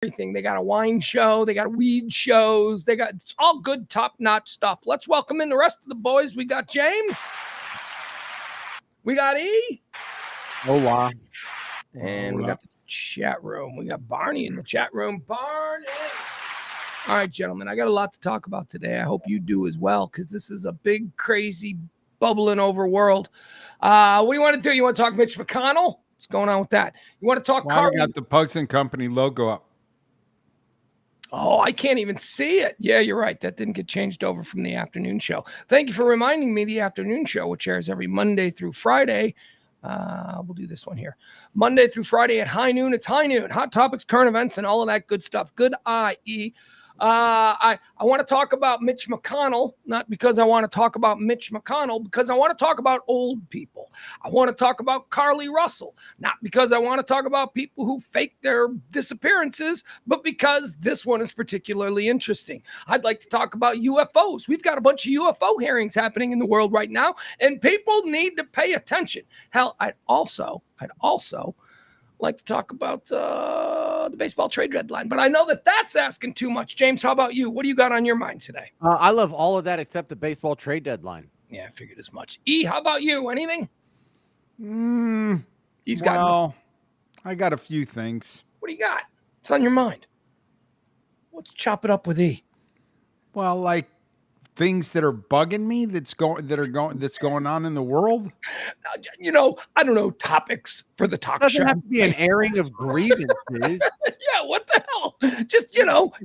everything. They got a wine show. They got weed shows. It's all good, top-notch stuff. Let's welcome in the rest of the boys. We got James. We got E. Hola. And we got the chat room. We got Barney in the chat room. Barney. All right, gentlemen, I got a lot to talk about today. I hope you do as well, because this is a big, crazy, bubbling over world. What do you want to do? You want to talk Mitch McConnell? What's going on with that? You want to talk Carly? I got the Pugs and Company logo up. Oh, I can't even see it. Yeah, you're right. That didn't get changed over from the afternoon show. Thank you for reminding me. The afternoon show, which airs every Monday through Friday. We'll do this one here. Monday through Friday at high noon. It's high noon. Hot topics, current events, and all of that good stuff. Good IE. I want to talk about Mitch McConnell, not because I want to talk about Mitch McConnell, because I want to talk about old people. I want to talk about Carly Russell, not because I want to talk about people who fake their disappearances, but because this one is particularly interesting. I'd like to talk about UFOs. We've got a bunch of UFO hearings happening in the world right now, and people need to pay attention. Hell, I'd also like to talk about the baseball trade deadline, but I know that's asking too much. James, how about you? What do you got on your mind today? I love all of that except the baseball trade deadline. Yeah, I figured as much. E, how about you? Anything? I got a few things. What do you got? What's on your mind? Let's chop it up with E. Well, like things that are bugging me that's going on in the world. I don't know, topics for the talk Doesn't show. have to be an airing of grievances. Yeah, what the hell? Just,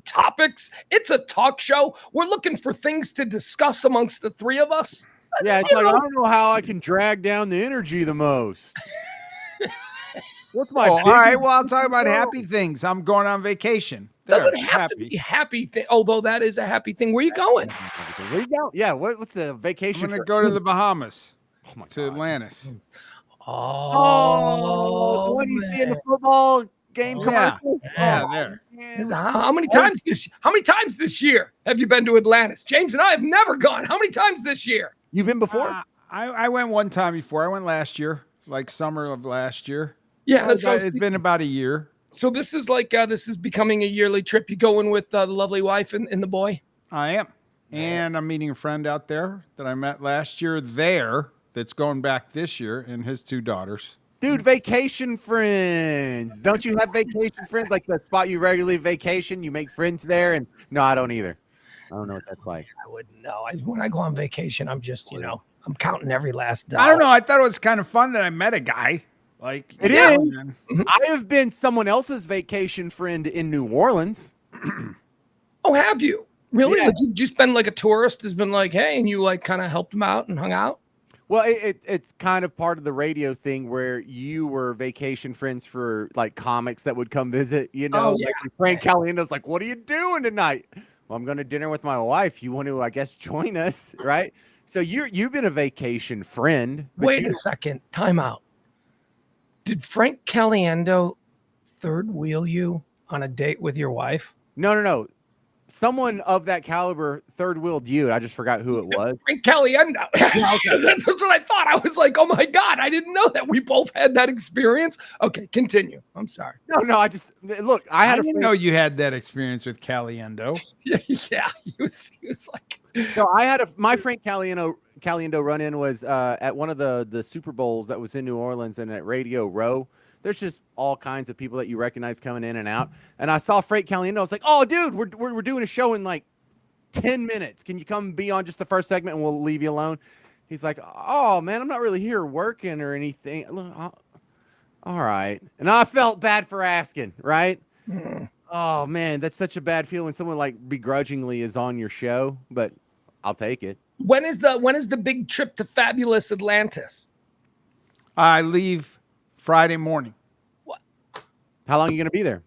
topics. It's a talk show. We're looking for things to discuss amongst the three of us. Yeah, it's like, I don't know how I can drag down the energy the most. What's my all right, well, I'll talk about happy things. I'm going on vacation. Doesn't have to be happy thing, although that is a happy thing. Where are you going? Where you going? Yeah, what's the vacation? I'm going to go to the Bahamas, to Atlantis. Oh, the one you see in the football game commercials? Yeah, there. How many times this year have you been to Atlantis? James and I have never gone. How many times this year? You've been before? I went one time before. I went last year, like summer of last year. Yeah, it's been about a year. So this is like this is becoming a yearly trip. You going with the lovely wife and the boy? I am, and I'm meeting a friend out there that I met last year there. That's going back this year, and his two daughters. Dude, vacation friends. Don't you have vacation friends? Like the spot you regularly vacation, you make friends there? And no, I don't either. I don't know what that's like. I wouldn't know. When I go on vacation, I'm just, I'm counting every last dollar. I don't know. I thought it was kind of fun that I met a guy. Like it is. I have been someone else's vacation friend in New Orleans. Oh, have you? Really? Yeah. Like you've just been like a tourist has been like, hey, and you like kind of helped them out and hung out? Well, it's kind of part of the radio thing where you were vacation friends for like comics that would come visit, like Frank Caliendo's like, what are you doing tonight? Well, I'm going to dinner with my wife. You want to, I guess, join us, right? So you've been a vacation friend. Wait a second. Time out. Did Frank Caliendo third wheel you on a date with your wife? No. Someone of that caliber third wheeled you. I just forgot who it was. Frank Caliendo. Yeah, okay. That's what I thought. I was like, oh my God, I didn't know that we both had that experience. Okay, continue. I'm sorry. No, I didn't know you had that experience with Caliendo. Yeah, he was like. So I had my Frank Caliendo run-in was at one of the Super Bowls that was in New Orleans and at Radio Row. There's just all kinds of people that you recognize coming in and out. And I saw Frank Caliendo. I was like, oh, dude, we're doing a show in like 10 minutes. Can you come be on just the first segment and we'll leave you alone? He's like, oh, man, I'm not really here working or anything. All right. And I felt bad for asking, right? Mm. Oh, man, that's such a bad feeling when someone like begrudgingly is on your show, but I'll take it. When is the big trip to fabulous Atlantis? I leave Friday morning. What? How long are you going to be there?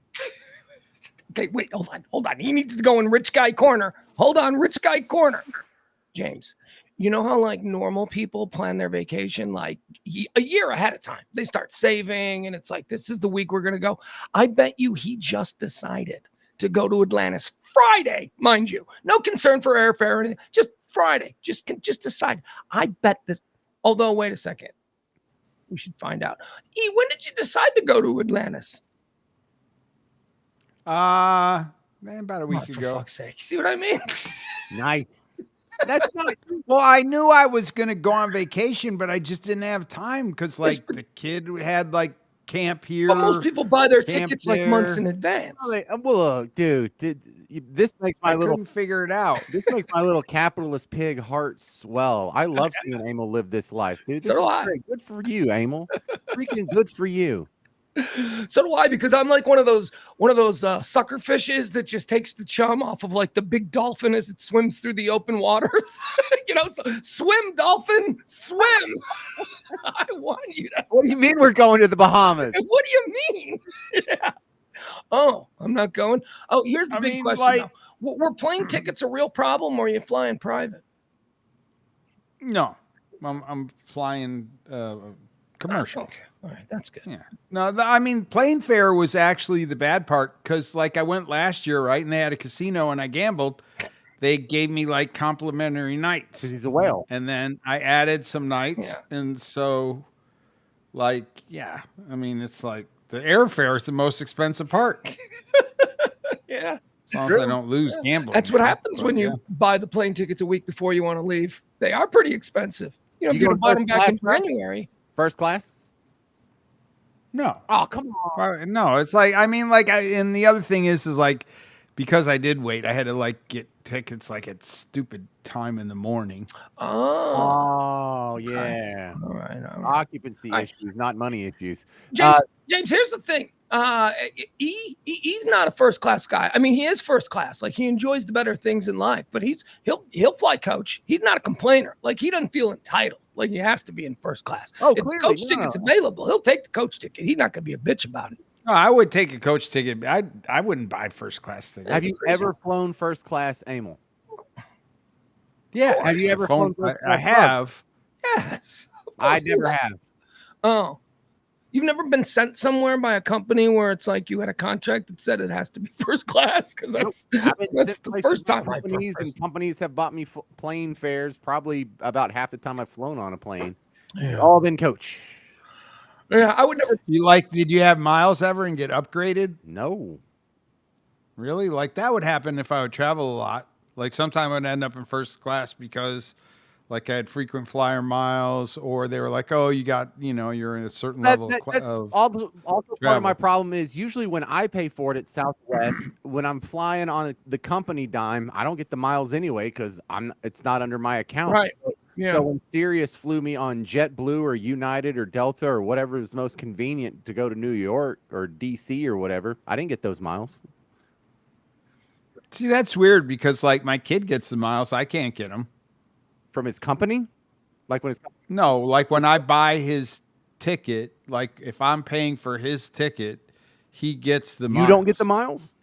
Okay, wait, hold on. He needs to go in Rich Guy Corner. Hold on, Rich Guy Corner. James, you know how like normal people plan their vacation like a year ahead of time? They start saving and it's like, this is the week we're going to go. I bet you he just decided to go to Atlantis Friday, mind you. No concern for airfare or anything. Just Friday. Just decide. I bet this. Although, wait a second. We should find out. E, when did you decide to go to Atlantis? About a Oh, week for ago. fuck's sake. See what I mean? Nice. That's not. Well, I knew I was going to go on vacation, but I just didn't have time because, like, the kid had like camp here. But most people buy their camp tickets like months there. in advance. Well, dude, this makes my I little couldn't figure it out. this makes my little capitalist pig heart swell. I love seeing Emil live this life, dude. This So do is I. great. Good for you, Emil. Freaking good for you. So do I, because I'm like one of those sucker fishes that just takes the chum off of like the big dolphin as it swims through the open waters. So, swim, dolphin, swim. I want you to. What do you mean we're going to the Bahamas? What do you mean? Yeah. Oh, I'm not going. Oh, here's the big question. Though. Were plane tickets a real problem, or are you flying private? No, I'm flying commercial. Okay, all right, that's good. Yeah. No, I mean, plane fare was actually the bad part because, like, I went last year, right, and they had a casino and I gambled. They gave me like complimentary nights Because he's a whale. and then I added some nights, and so, like, yeah, I mean, it's like the airfare is the most expensive part. Yeah. As long as I don't lose gambling. That's what happens when you buy the plane tickets a week before you want to leave. They are pretty expensive. If you'd have bought them back in January. First class? No. Oh, come on. No, it's like, I mean, like, and the other thing is like, because I did wait, I had to like get tickets like at stupid time in the morning. Oh, yeah. All right. Occupancy issues, not money issues. James, here's the thing. He's not a first class guy. I mean, he is first class. Like, he enjoys the better things in life, but he'll fly coach. He's not a complainer. Like, he doesn't feel entitled. Like, he has to be in first class. Oh, if clearly, the coach ticket's available, he'll take the coach ticket. He's not going to be a bitch about it. No, I would take a coach ticket. I wouldn't buy first class tickets. Have you ever flown first class, Emil? Yeah. Have you ever flown first class? I have. Yes. I never have. Oh. You've never been sent somewhere by a company where it's like you had a contract that said it has to be first class? Because that's the first time companies have bought me plane fares. Probably about half the time I've flown on a plane. Yeah. All been coach. Yeah, I would never. Did you have miles ever and get upgraded? No. Really? Like, that would happen if I would travel a lot. Like, sometime I'd end up in first class because, like, I had frequent flyer miles, or they were like, "Oh, you got, you're in a certain level of also part of my problem is usually when I pay for it at Southwest, when I'm flying on the company dime, I don't get the miles anyway because it's not under my account. Right. Yeah. So when Sirius flew me on JetBlue or United or Delta or whatever is most convenient to go to New York or DC or whatever, I didn't get those miles. See, that's weird because, like, my kid gets the miles, I can't get them. From his company? Like when No, like when I buy his ticket, like if I'm paying for his ticket, he gets the miles. You don't get the miles?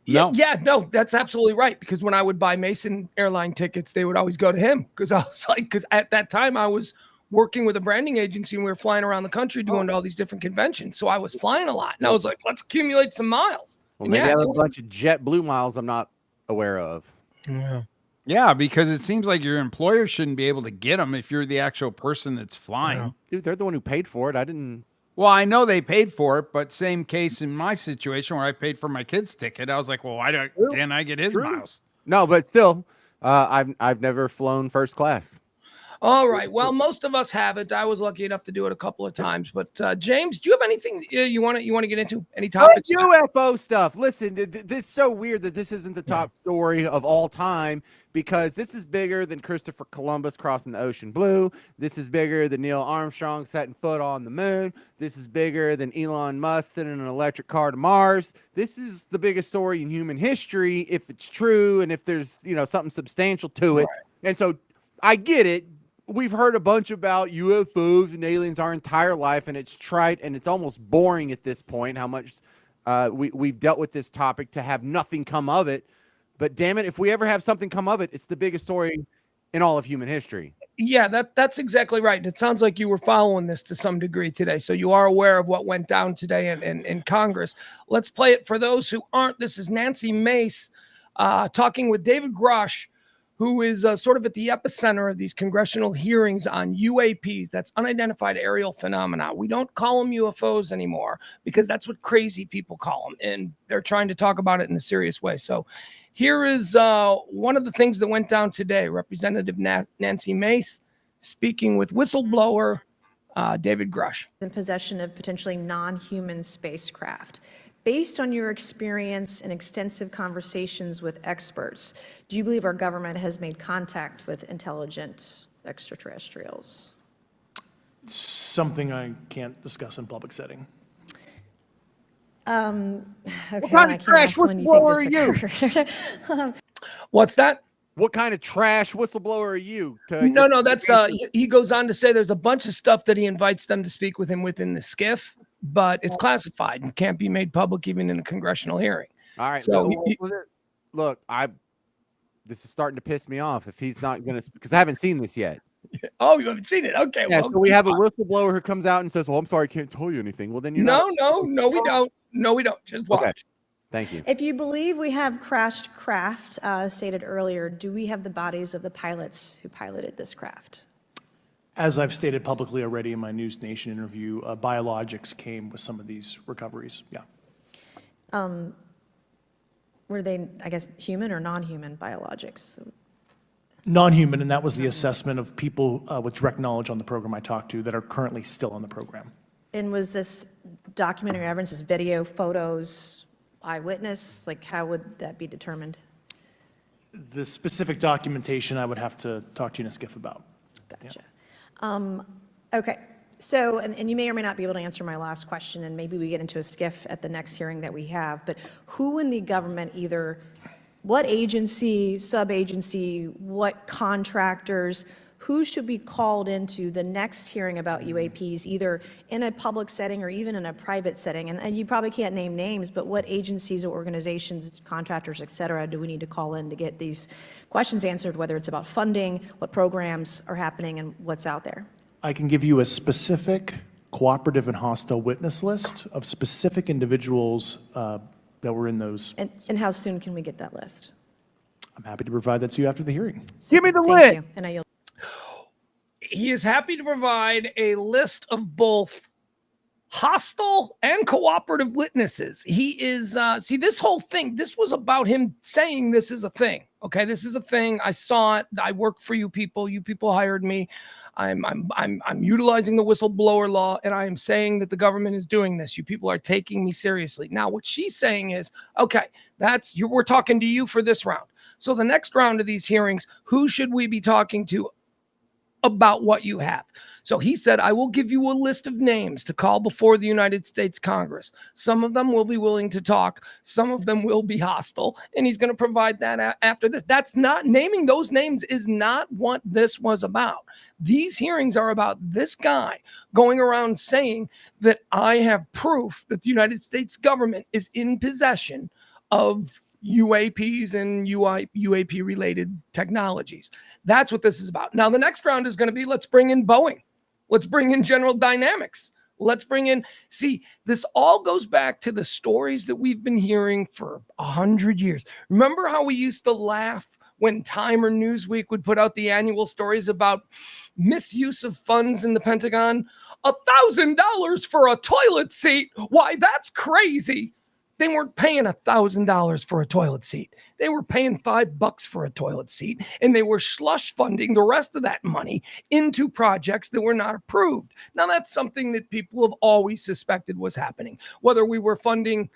No. Yeah, no, that's absolutely right. Because when I would buy Mason airline tickets, they would always go to him. Because at that time I was working with a branding agency and we were flying around the country doing all these different conventions. So I was flying a lot. And I was like, let's accumulate some miles. Well, maybe I have a bunch of JetBlue miles I'm not aware of. Yeah. Yeah, because it seems like your employer shouldn't be able to get them if you're the actual person that's flying. Yeah. Dude, they're the one who paid for it. I didn't. Well, I know they paid for it, but same case in my situation where I paid for my kid's ticket. I was like, well, why can't I get his miles? No, but still, I've never flown first class. All right. Well, most of us haven't. I was lucky enough to do it a couple of times. But James, do you have anything you want to get into? Any topics? UFO stuff. Listen, this is so weird that this isn't the top story of all time because this is bigger than Christopher Columbus crossing the ocean blue. This is bigger than Neil Armstrong setting foot on the moon. This is bigger than Elon Musk sending an electric car to Mars. This is the biggest story in human history if it's true and if there's something substantial to it. Right. And so I get it. We've heard a bunch about UFOs and aliens our entire life, and it's trite and it's almost boring at this point how much we've dealt with this topic to have nothing come of it. But damn it, if we ever have something come of it, it's the biggest story in all of human history. Yeah, that's exactly right. It sounds like you were following this to some degree today, so you are aware of what went down today in Congress. Let's play it for those who aren't. This is Nancy Mace talking with David Grosh, who is sort of at the epicenter of these congressional hearings on UAPs. That's unidentified aerial phenomena. We don't call them UFOs anymore because that's what crazy people call them. And they're trying to talk about it in a serious way. So here is one of the things that went down today. Representative Nancy Mace speaking with whistleblower David Grush. In possession of potentially non-human spacecraft. Based on your experience and extensive conversations with experts, do you believe our government has made contact with intelligent extraterrestrials? Something I can't discuss in public setting. Okay, What kind well, of I can't trash ask when you think whistleblower this are occurred. What's that? What kind of trash whistleblower are you? No, that's he goes on to say there's a bunch of stuff that he invites them to speak with him within the skiff, but it's classified and can't be made public even in a congressional hearing. All right. So Look, this is starting to piss me off if he's not going to, because I haven't seen this yet. oh, you haven't seen it? Okay. Yeah, Well, so we have a whistleblower who comes out and says, "Well, I'm sorry, I can't tell you anything." Well, then you're no, not. we don't. No, we don't. Just watch. Okay. Thank you. If you believe we have crashed craft, stated earlier, do we have the bodies of the pilots who piloted this craft? As I've stated publicly already in my News Nation interview, biologics came with some of these recoveries. Yeah. Were they, I guess, human or non-human biologics? Non-human, and that was the assessment of people with direct knowledge on the program I talked to that are currently still on the program. And was this documentary evidence, this video, photos, eyewitness? Like, how would that be determined? The specific documentation I would have to talk to you in a skiff about. Gotcha. Okay, so, and you may or may not be able to answer my last question, and maybe we get into a skiff at the next hearing that we have, but who in the government, either what agency, sub-agency, what contractors, who should be called into the next hearing about UAPs, either in a public setting or even in a private setting? And you probably can't name names, but what agencies or organizations, contractors, et cetera, do we need to call in to get these questions answered, whether it's about funding, what programs are happening, and what's out there? I can give you a specific cooperative and hostile witness list of specific individuals that were in those. And how soon can we get that list? I'm happy to provide that to you after the hearing. Give me the Thank list. you. And I yield. He is happy to provide a list of both hostile and cooperative witnesses. He is see, this whole thing, this was about him saying this is a thing. Okay, this is a thing. I saw it. I work for you people. You people hired me. I'm utilizing the whistleblower law, and I am saying that the government is doing this. You people are taking me seriously. Now, what she's saying is, okay, we're talking to you for this round. So the next round of these hearings, who should we be talking to about what you have? So he said, I will give you a list of names to call before the United States Congress. Some of them will be willing to talk. Some of them will be hostile. And he's going to provide that after this. That's not, naming those names is not what this was about. These hearings are about this guy going around saying that I have proof that the United States government is in possession of UAPs and UAP related technologies. That's what this is about. Now, the next round is going to be, let's bring in Boeing. Let's bring in General Dynamics. Let's bring in, see, this all goes back to the stories that we've been hearing for 100 years. Remember how we used to laugh when Time or Newsweek would put out the annual stories about misuse of funds in the Pentagon? $1,000 for a toilet seat? Why, that's crazy. They weren't paying $1,000 for a toilet seat. They were paying $5 for a toilet seat, and they were slush funding the rest of that money into projects that were not approved. Now, that's something that people have always suspected was happening, whether we were funding,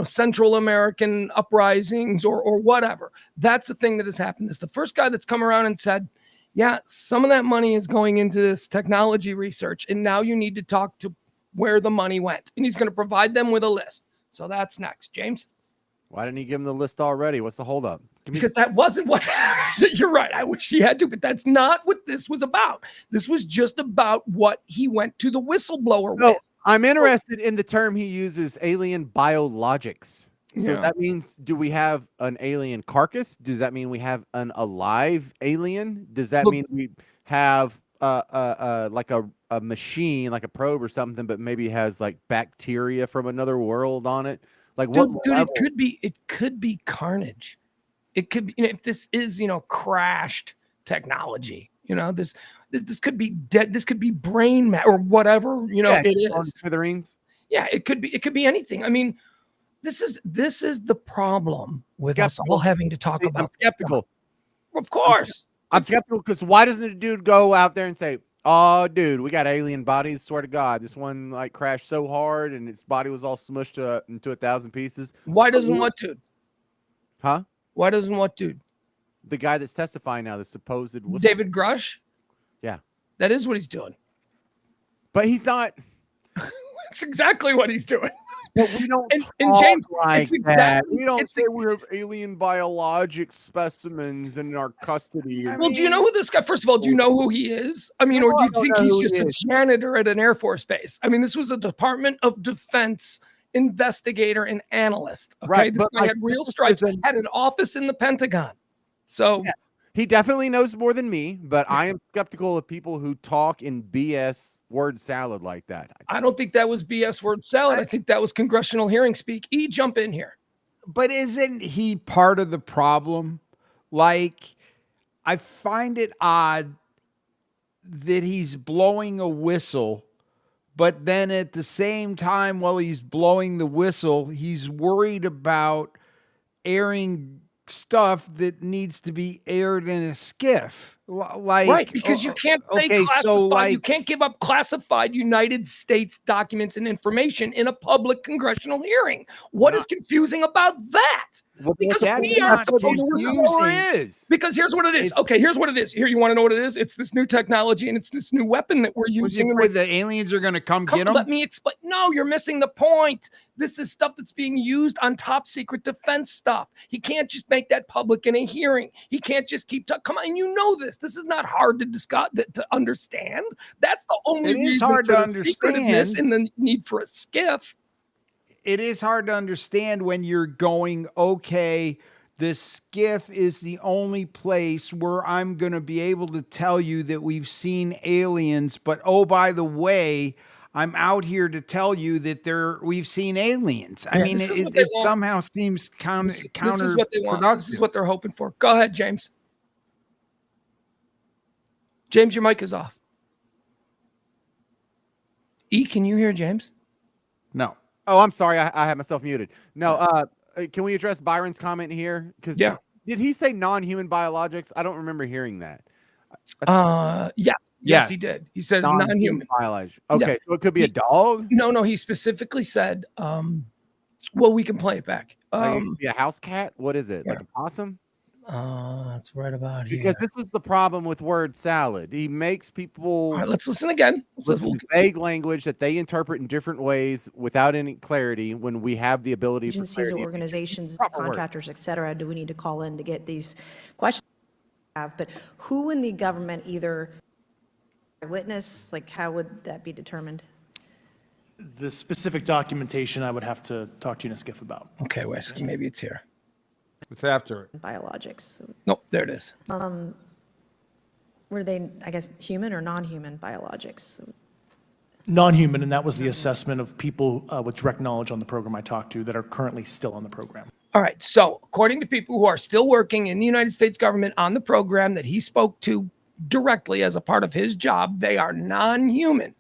Central American uprisings or whatever. That's the thing that has happened. This is the first guy that's come around and said, yeah, some of that money is going into this technology research, and now you need to talk to where the money went. And he's going to provide them with a list. So that's next. James? Why didn't he give him the list already? What's the holdup? Because that wasn't what you're right. I wish he had to, but that's not what this was about. This was just about what he went to the whistleblower with. I'm interested in the term he uses, alien biologics. So that means, do we have an alien carcass? Does that mean we have an alive alien? Does that mean we have like a machine, like a probe or something, but maybe has like bacteria from another world on it? Like, dude, it could be carnage. It could be, if this is, crashed technology, this could be dead. This could be brain or whatever, it on is. smithereens. Yeah, it could be anything. I mean, this is the problem with us all having to talk about. I'm skeptical. Of course. I'm skeptical because why doesn't a dude go out there and say, "Oh, dude, we got alien bodies. Swear to God, this one like crashed so hard and its body was all smushed into 1,000 pieces." Why doesn't what dude? Huh? Why doesn't what dude? The guy that's testifying now, the supposed David Grush. Yeah, that is what he's doing. But he's not. That's exactly what he's doing. But we don't and James, like that. We don't say it's- we have alien biologic specimens in our custody. Well, do you know who this guy? First of all, do you know who he is? I mean, No, or do I you don't think know he's who just he a is. janitor at an Air Force base? I mean, this was a Department of Defense investigator and analyst. Okay, Right, this but guy my had real stripes, skepticism- had an office in the Pentagon. So Yeah. He definitely knows more than me, but I am skeptical of people who talk in BS word salad like that. I don't think that was BS word salad. I think that was congressional hearing speak. Jump in here. But isn't he part of the problem? Like, I find it odd that he's blowing a whistle, but then at the same time, while he's blowing the whistle, he's worried about airing stuff that needs to be aired in a skiff. Like, Right, because you can't say okay, classified. so like, you can't give up classified United States documents and information in a public congressional hearing. What is confusing about that? Because that's we are not supposed to confusing. Because here's what it is. Okay, here's what it is. Here, you want to know what it is? It's this new technology and it's this new weapon that we're was using. he afraid the aliens are going to come get him? Let me explain. No, you're missing the point. This is stuff that's being used on top secret defense stuff. He can't just make that public in a hearing. He can't just keep come on. And you know this. This is not hard to discuss, to understand. That's the only It is reason hard for to the understand. secretiveness and the need for a skiff. It is hard to understand when you're going, okay, the skiff is the only place where I'm going to be able to tell you that we've seen aliens, but oh, by the way, I'm out here to tell you that we've seen aliens. I mean, it somehow seems counterproductive. This is what they want. This is what they're hoping for. Go ahead, James. James, your mic is off. Can you hear James? No. Oh, I'm sorry. I had myself muted. No, can we address Byron's comment here? Because did he say non-human biologics? I don't remember hearing that. Yes, he did. He said non-human biologics. Okay, so it could be a dog. No, he specifically said. Well, we can play it back. Like it could be a house cat. What is it? Like a possum? That's right about here. Because this is the problem with word salad. He makes people. All right, let's listen again. Listen to vague language that they interpret in different ways without any clarity when we have the ability for Agencies clarity. or organizations, contractors, et cetera, do we need to call in to get these questions? But who in the government, either witness, like how would that be determined? The specific documentation I would have to talk to you in a skiff about. Okay, wait. Maybe it's here. It's after it. Biologics. Nope, there it is. Were they, I guess, human or non-human biologics? Non-human, and that was the assessment of people with direct knowledge on the program I talked to that are currently still on the program. All right. So according to people who are still working in the United States government on the program that he spoke to directly as a part of his job, they are non-human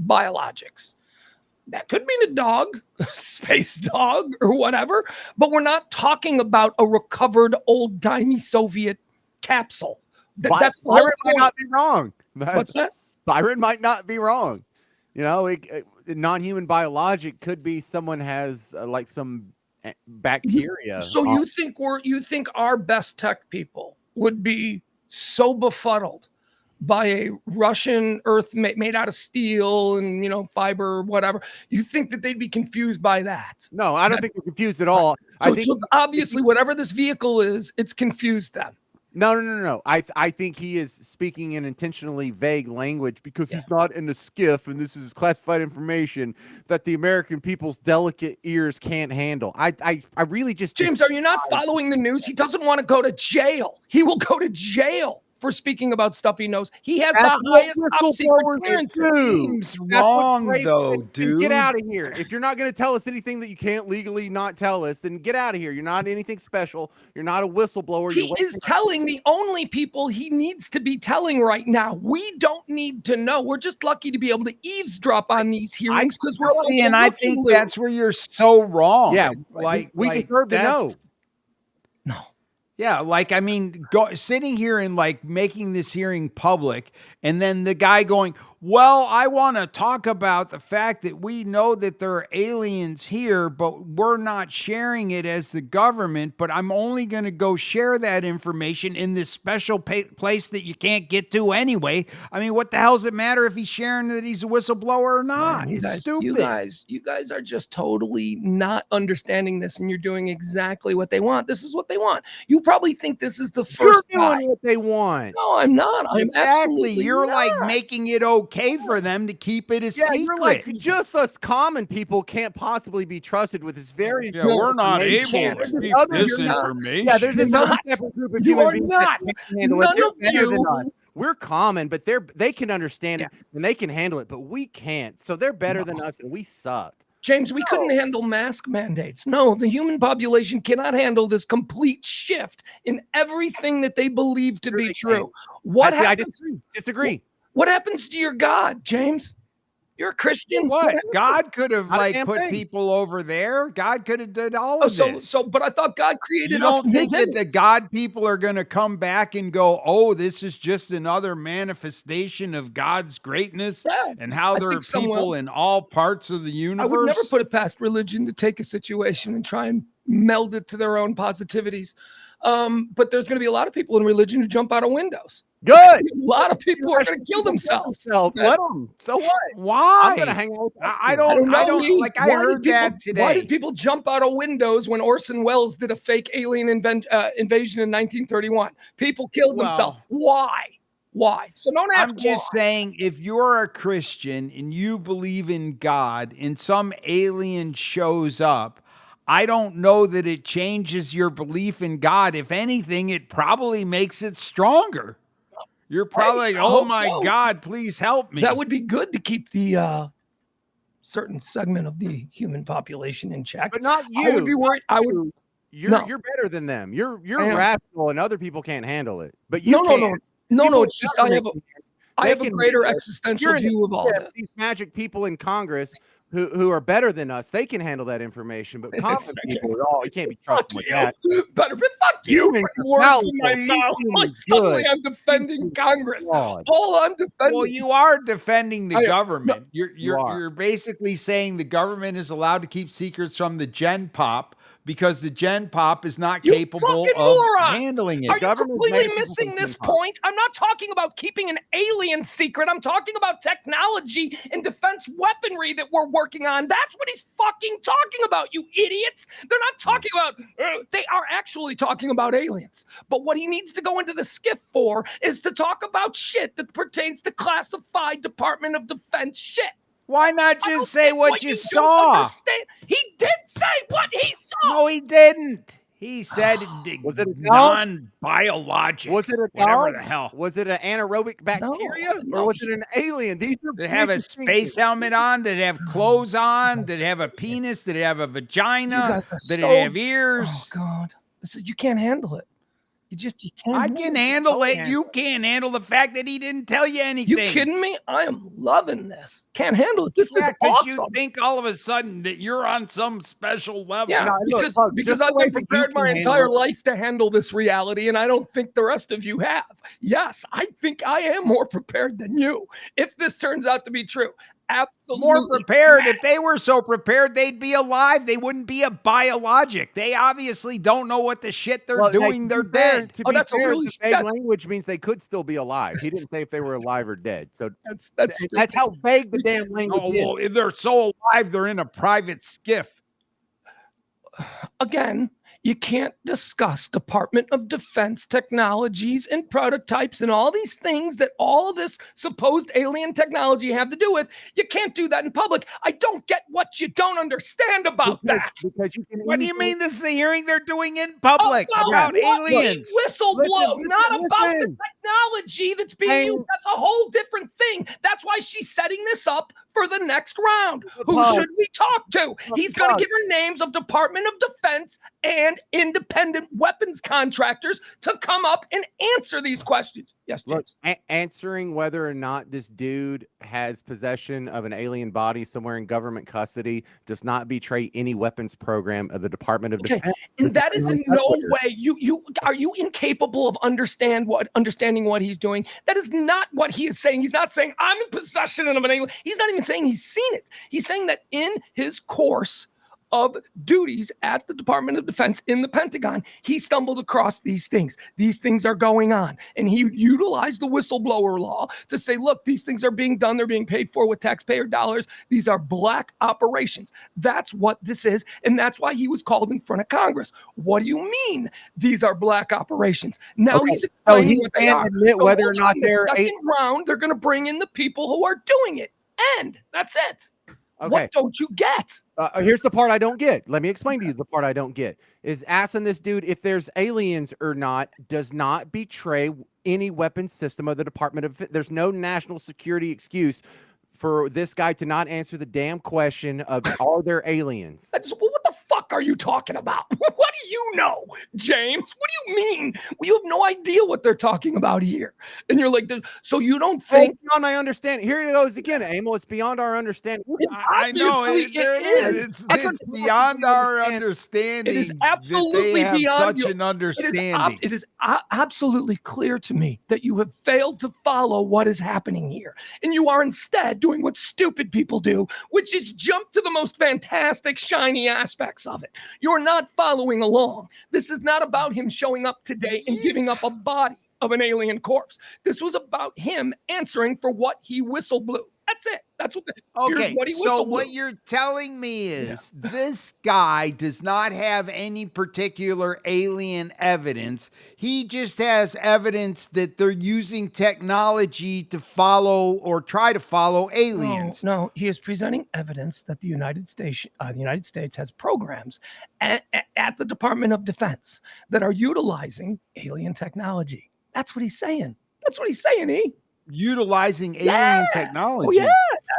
biologics. That could mean a dog, a space dog, or whatever, but we're not talking about a recovered old-timey Soviet capsule. That's the whole Byron might point. not be wrong. What's that? Byron might not be wrong. You know, non-human biologic could be someone has like some bacteria. So you think our best tech people would be so befuddled by a Russian earth made out of steel and fiber or whatever? You think that they'd be confused by that? No, I don't think they're confused at all. So, I think obviously whatever this vehicle is, it's confused them. No. I think he is speaking in intentionally vague language because he's not in a skiff and this is classified information that the American people's delicate ears can't handle. I really just James, are you not following the news? He doesn't want to go to jail. He will go to jail for speaking about stuff he knows. He has That's the what highest top secret whistleblowers clearance. do. Seems That's what wrong, Drake though, said. Then dude. get out of here. If you're not going to tell us anything that you can't legally not tell us, then get out of here. You're not anything special. You're not a whistleblower. He is telling the only people he needs to be telling right now. We don't need to know. We're just lucky to be able to eavesdrop on these hearings because we're See, and I think that's where you're so wrong. Yeah, like we deserve to know. No. Yeah, like, I mean, sitting here and like making this hearing public, and then the guy going, well, I want to talk about the fact that we know that there are aliens here, but we're not sharing it as the government, but I'm only going to go share that information in this special place that you can't get to anyway. I mean, what the hell does it matter if he's sharing that he's a whistleblower or not? Man, It's stupid. You guys are just totally not understanding this, and you're doing exactly what they want. This is what they want. You probably think this is the first You're doing what they want. No, I'm not. I'm Exactly. You're not. like making it okay for them to keep it a secret. You're like, just us common people can't possibly be trusted with this very. Yeah, we're not able can't. to keep Other- this you're not. information. Yeah, there's this You're other not. separate group of You human are beings not. that can handle it. None They're of better than you- us. We're common, but they can understand it Yes. and they can handle it, but we can't. So they're better than us, and we suck. James, we couldn't handle mask mandates. No, the human population cannot handle this complete shift in everything that they believe to Sure be they true. can. What I happens? disagree. What happens to your God, James? You're a Christian. What? God could have Not a like damn put thing. people over there. God could have did all Oh, of so this. but I thought God created You us don't in think His that image. the God people are going to come back and go, oh, this is just another manifestation of God's greatness Yeah, and how I there are think some people will. in all parts of the universe? I would never put it past religion to take a situation and try and meld it to their own positivities. But there's going to be a lot of people in religion who jump out of windows. Good. A lot of people are going to kill themselves. Let them. So what? Why? I'm gonna hang out with that I kid. don't, know, like, I Why did heard people- that today. Why did people jump out of windows when Orson Welles did a fake alien invasion in 1931? People killed themselves. Why? So don't ask I'm just why. saying, if you're a Christian and you believe in God and some alien shows up, I don't know that it changes your belief in God. If anything, it probably makes it stronger. You're probably like, I oh hope my so. God, please help me. That would be good to keep the certain segment of the human population in check. But not you. I would be worried. I would. You're No. you're better than them. You're I am. rational, and other people can't handle it. But you No. can. People It's just I have they a can greater handle it. existential You're in view of all Yeah, this. these magic people in Congress who are better than us, they can handle that information. But common people, you can't be Fuck trusted with you. that. Better be fuck you. You Putting words in my infallible. mouth. You Like seem suddenly good. I'm defending seem Congress. flawed. All I'm defending. Well, you are defending the I am. government. You are. You're basically saying the government is allowed to keep secrets from the Gen Pop because the Gen Pop is not You capable fucking of moron. handling it. Are you government's completely made people missing from this Gen Pop. point? I'm not talking about keeping an alien secret. I'm talking about technology and defense weaponry that we're working on. That's what he's fucking talking about, you idiots. They're not talking about, they are actually talking about aliens. But what he needs to go into the skiff for is to talk about shit that pertains to classified Department of Defense shit. Why not I don't just say get what why you don't saw? understand. He did say what he saw. No, he didn't. He said Was it a dog? non-biologic. Was it a whatever dog? the hell? Was it an anaerobic bacteria, No. or was it an alien? These are Did it have a big space distinctions. helmet on? Did it have clothes on? Did it have a penis? Did it have a You vagina? guys are Did so- it have ears? Oh God! This is you can't handle it. You can't. I handle can it. handle it. Yeah. You can't handle the fact that he didn't tell you anything. You kidding me? I am loving this. Can't handle it. This Yeah, is 'cause awesome. you think all of a sudden that you're on some special level. Yeah, No, look, because, Pugs, because just the I've way been that you prepared can my handle entire it. life to handle this reality, and I don't think the rest of you have. Yes, I think I am more prepared than you. If this turns out to be true, absolutely More prepared. If they were so prepared, they'd be alive. They wouldn't be a biologic. They obviously don't know what the shit they're Well, doing. to They're be fair- dead. To Oh, be that's a fair, really- the vague that's- language means they could still be alive. He didn't say if they were alive or dead. So That's that's how vague the damn language Oh, is. well, if they're so alive, they're in a private skiff. again. You can't discuss Department of Defense technologies and prototypes and all these things that all of this supposed alien technology have to do with. You can't do that in public. I don't get what you don't understand about that. Because you can What do you easily- mean this is a hearing they're doing in public about what aliens? he whistleblow, Listen, not about the listen. technology that's being Hey. used. That's a whole different thing. That's why she's setting this up for the next round. Who Pug. should we talk to? He's going to Pug. give her names of Department of Defense and independent weapons contractors to come up and answer these questions. Yes, Look, James. answering whether or not this dude has possession of an alien body somewhere in government custody does not betray any weapons program of the Department of Okay, Defense. and that is in no Calculator. way you are you incapable of understanding what he's doing. That is not what he is saying. He's not saying I'm in possession of an alien. He's not even saying he's seen it. He's saying that in his course of duties at the Department of Defense in the Pentagon, he stumbled across these things. These things are going on. And he utilized the whistleblower law to say, look, these things are being done. They're being paid for with taxpayer dollars. These are black operations. That's what this is. And that's why he was called in front of Congress. What do you mean these are black operations? Now Okay, he's so explaining he what they can't are. admit So whether or hold not on, the they're second round, they're going to bring in the people who are doing it. And that's it. Okay. What don't you get? Here's the part I don't get. Let me explain to you the part I don't get. Is asking this dude if there's aliens or not does not betray any weapons system of the Department of. There's no national security excuse for this guy to not answer the damn question of are there aliens? What the fuck are you talking about? What do you know, James? What do you mean? Well, you have no idea what they're talking about here. And you're like, so you don't think It's beyond my understanding. Here it goes again, Emil. It's beyond our understanding. I know Obviously, it is. It's beyond our understanding. It is that absolutely they have beyond such an understanding. It is absolutely clear to me that you have failed to follow what is happening here. And you are instead doing what stupid people do, which is jump to the most fantastic, shiny aspects of it. You're not following along. This is not about him showing up today and giving up a body of an alien corpse. This was about him answering for what he whistle blew. That's it. That's what. Okay, what he so whistle blew. what you're telling me is this guy does not have any particular alien evidence. He just has evidence that they're using technology to follow or try to follow aliens. No, he is presenting evidence that the United States has programs at the Department of Defense that are utilizing alien technology. That's what he's saying. That's what he's saying, Utilizing alien Yeah. technology. Oh, yeah.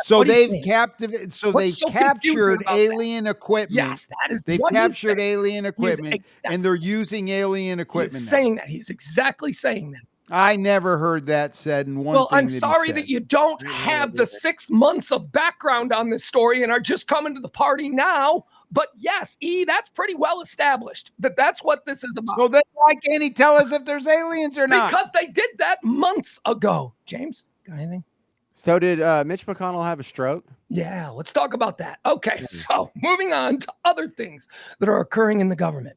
So what he's they've saying. captivated. So What's they've so confusing captured about that? alien equipment. Yes, that is They've what he's captured saying. alien equipment, and they're using alien equipment. He's now. saying that. He's exactly saying that. I never heard that said in one Well, thing. I'm that he sorry said. that you don't have the 6 months of background on this story and are just coming to the party now. But yes, that's pretty well established that that's what this is about. So then why can't he tell us if there's aliens or not? Because they did that months ago. James, got anything? So did Mitch McConnell have a stroke? Yeah, let's talk about that. Okay, so moving on to other things that are occurring in the government.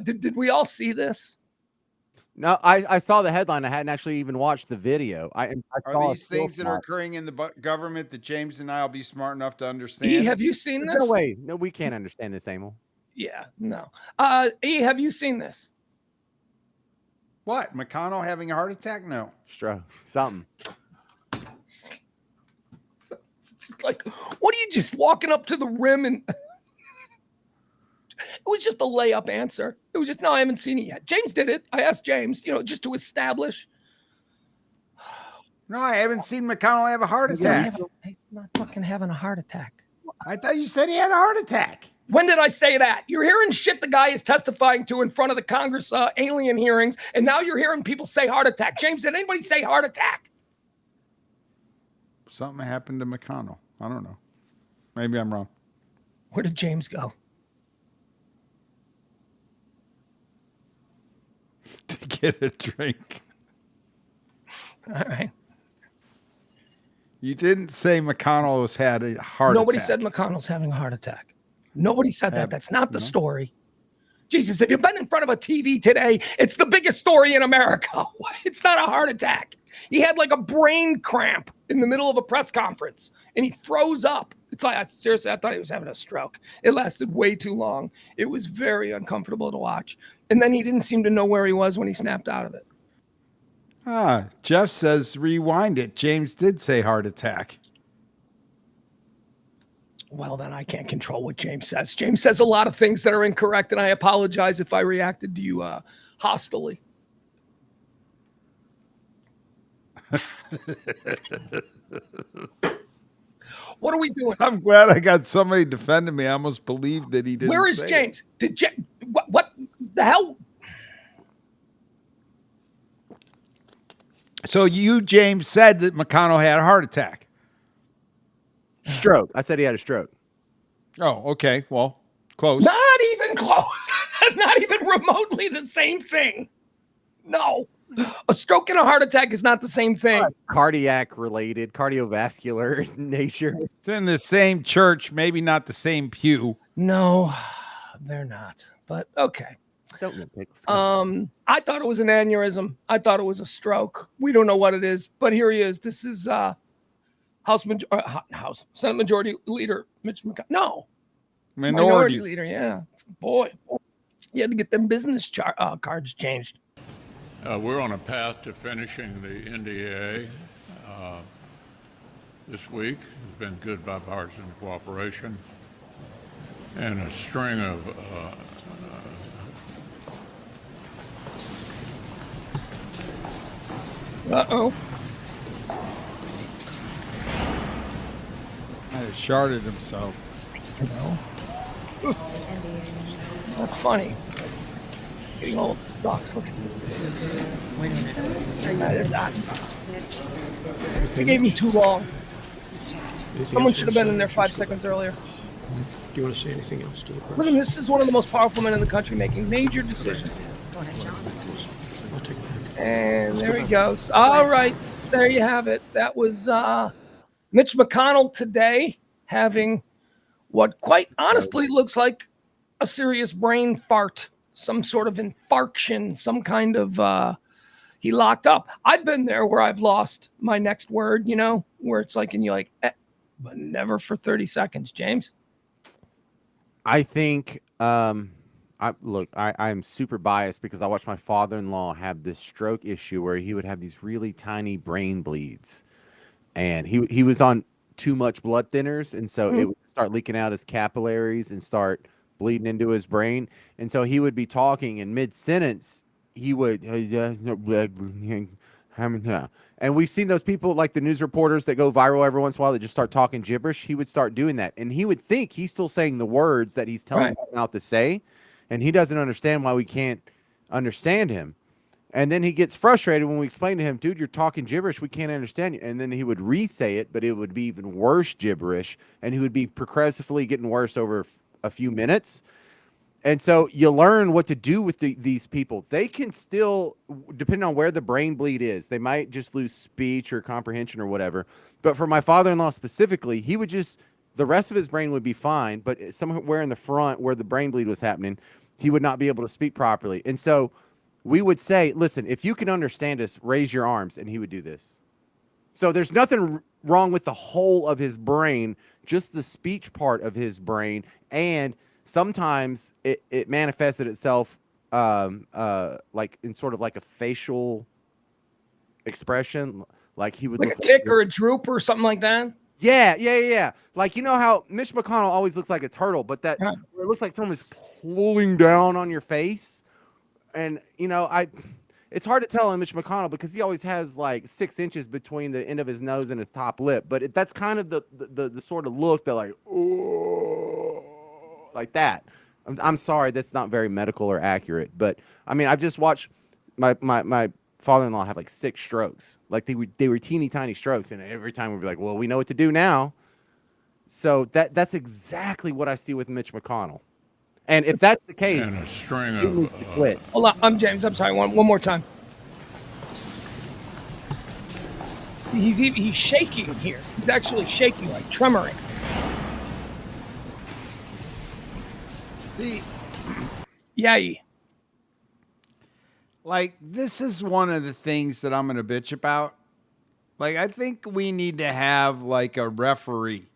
Did we all see this? No, I saw the headline. I hadn't actually even watched the video. I saw Are a these still things that are shot. occurring in the government that James and I will be smart enough to understand? E, have you seen There's this? no way. No, we can't understand this, Emil. Yeah, no. E, have you seen this? What? McConnell having a heart attack? No. Stroke. Something. It's like, what are you just walking up to the rim and it was just a layup answer. It was just, no, I haven't seen it yet. James did it. I asked James, just to establish. No, I haven't seen McConnell have a heart He's attack. not fucking having a heart attack. I thought you said he had a heart attack. When did I say that? You're hearing shit the guy is testifying to in front of the Congress alien hearings, and now you're hearing people say heart attack. James, did anybody say heart attack? Something happened to McConnell. I don't know. Maybe I'm wrong. Where did James go? To get a drink. All right. You didn't say McConnell has had a heart Nobody attack. said McConnell's having a heart attack. Nobody said that. Have- That's not the no? story. Jesus, if you've been in front of a TV today, it's the biggest story in America. It's not a heart attack. He had like a brain cramp in the middle of a press conference and he froze up. It's like, seriously, I thought he was having a stroke. It lasted way too long. It was very uncomfortable to watch. And then he didn't seem to know where he was when he snapped out of it. Jeff says rewind it. James did say heart attack. Well, then I can't control what James says. James says a lot of things that are incorrect, and I apologize if I reacted to you hostilely. What are we doing? I'm glad I got somebody defending me. I almost believed that he didn't. Where is say James? What the hell? it. So you, James, said that McConnell had a heart attack. Stroke. I said he had a stroke. Oh, okay. Well, close. Not even close. Not even remotely the same thing. No. A stroke and a heart attack is not the same thing. Cardiac related, cardiovascular in nature. It's in the same church, maybe not the same pew. No, they're not. But okay. Don't nitpick. I thought it was an aneurysm. I thought it was a stroke. We don't know what it is, but here he is. This is Senate Majority Leader Mitch McConnell. No, Minority Leader. Yeah, boy, you had to get them business cards changed. We're on a path to finishing the NDA this week. It's been good bipartisan cooperation and a string of Uh-oh. Might have sharded himself. That's funny. Getting old sucks. Look at this. Wait a minute. They gave me too long. Someone should have been in there 5 seconds earlier. Do you want to say anything else to the press? Look at this. Is one of the most powerful men in the country making major decisions. I'll take that. And there he goes. All right. There you have it. That was Mitch McConnell today having what quite honestly looks like a serious brain fart, some sort of infarction, some kind of he locked up. I've been there where I've lost my next word, you know, where it's like, and you're like, but never for 30 seconds, James. I think I'm super biased because I watched my father-in-law have this stroke issue where he would have these really tiny brain bleeds, and he was on too much blood thinners, and so it would start leaking out his capillaries and start bleeding into his brain, and so he would be talking in mid-sentence. He would, and we've seen those people like the news reporters that go viral every once in a while that just start talking gibberish. He would start doing that, and he would think he's still saying the words that he's telling his mouth to say, and he doesn't understand why we can't understand him. And then he gets frustrated when we explain to him, dude, you're talking gibberish. We can't understand you. And then he would re-say it, but it would be even worse gibberish, and he would be progressively getting worse over a few minutes. And so you learn what to do with these people. They can still, depending on where the brain bleed is, they might just lose speech or comprehension or whatever. But for my father-in-law specifically, he would just, the rest of his brain would be fine, but somewhere in the front where the brain bleed was happening, he would not be able to speak properly. And so we would say, listen, if you can understand us, raise your arms, and he would do this. So there's nothing wrong with the whole of his brain, just the speech part of his brain. And sometimes it manifested itself like in sort of like a facial expression, like he would like look a tick or a droop or something like that. Yeah. Like, you know how Mitch McConnell always looks like a turtle, but that it looks like someone's pulling down on your face. And, you know, it's hard to tell on Mitch McConnell because he always has like 6 inches between the end of his nose and his top lip. But that's kind of the sort of look that like, oh, like that. I'm sorry, that's not very medical or accurate. But I mean, I've just watched my father-in-law have like 6 strokes. Like they were teeny tiny strokes, and every time we'd be like, well, we know what to do now. So that's exactly what I see with Mitch McConnell. And if that's the case, and a string he needs to quit. Hold on, I'm James. I'm sorry. One more time. He's shaking here. He's actually shaking, like tremoring. Yay. Like, this is one of the things that I'm going to bitch about. Like, I think we need to have like a referee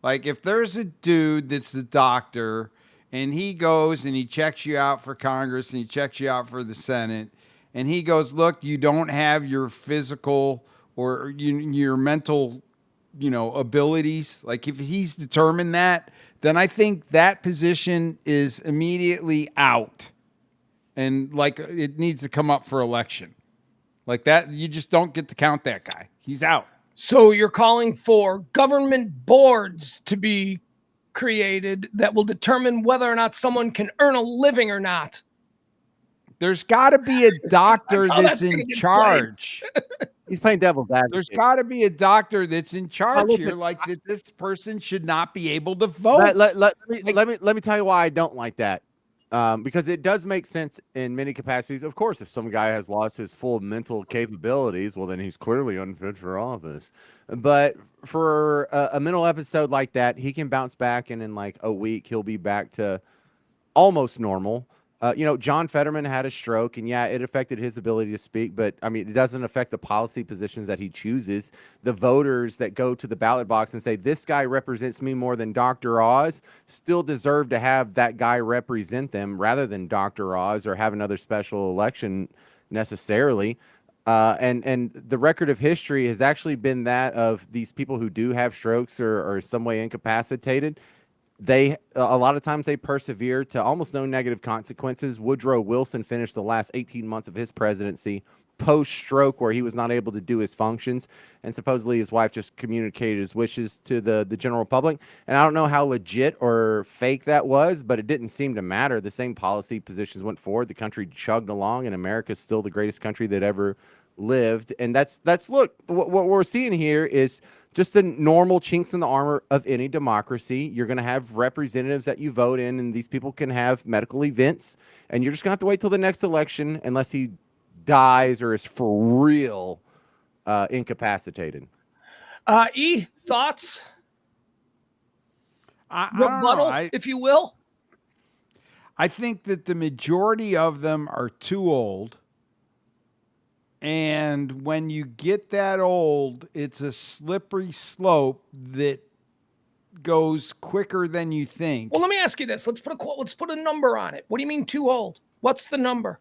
Like if there's a dude that's the doctor and he goes and he checks you out for Congress and he checks you out for the Senate and he goes, look, you don't have your physical or your mental, abilities. Like if he's determined that, then I think that position is immediately out and like it needs to come up for election. Like that, you just don't get to count that guy. He's out. So you're calling for government boards to be created that will determine whether or not someone can earn a living or not. There's got to be a doctor how that's that's gonna in get charge. He's playing devil's There's advocate. got to be a doctor that's in charge listen, here, like that this person should not be able to vote. Let me tell you why I don't like that. Because it does make sense in many capacities. Of course, if some guy has lost his full mental capabilities, well, then he's clearly unfit for office. But for a mental episode like that, he can bounce back, and in like a week, he'll be back to almost normal. John Fetterman had a stroke, and yeah, it affected his ability to speak, but I mean, it doesn't affect the policy positions that he chooses. The voters that go to the ballot box and say, this guy represents me more than Dr. Oz, still deserve to have that guy represent them rather than Dr. Oz or have another special election necessarily. And the record of history has actually been that of these people who do have strokes or some way incapacitated. A lot of times they persevere to almost no negative consequences. Woodrow Wilson finished the last 18 months of his presidency post-stroke where he was not able to do his functions, and supposedly his wife just communicated his wishes to the general public. And I don't know how legit or fake that was, but it didn't seem to matter. The same policy positions went forward. The country chugged along, and America's still the greatest country that ever lived. And that's look, what we're seeing here is just the normal chinks in the armor of any democracy. You're going to have representatives that you vote in, and these people can have medical events, and you're just going to have to wait till the next election unless he dies or is for real incapacitated. Thoughts? I don't know. Rebuttal, if you will. I think that the majority of them are too old. And when you get that old, it's a slippery slope that goes quicker than you think. Well, let me ask you this. Let's put a number on it. What do you mean too old? What's the number?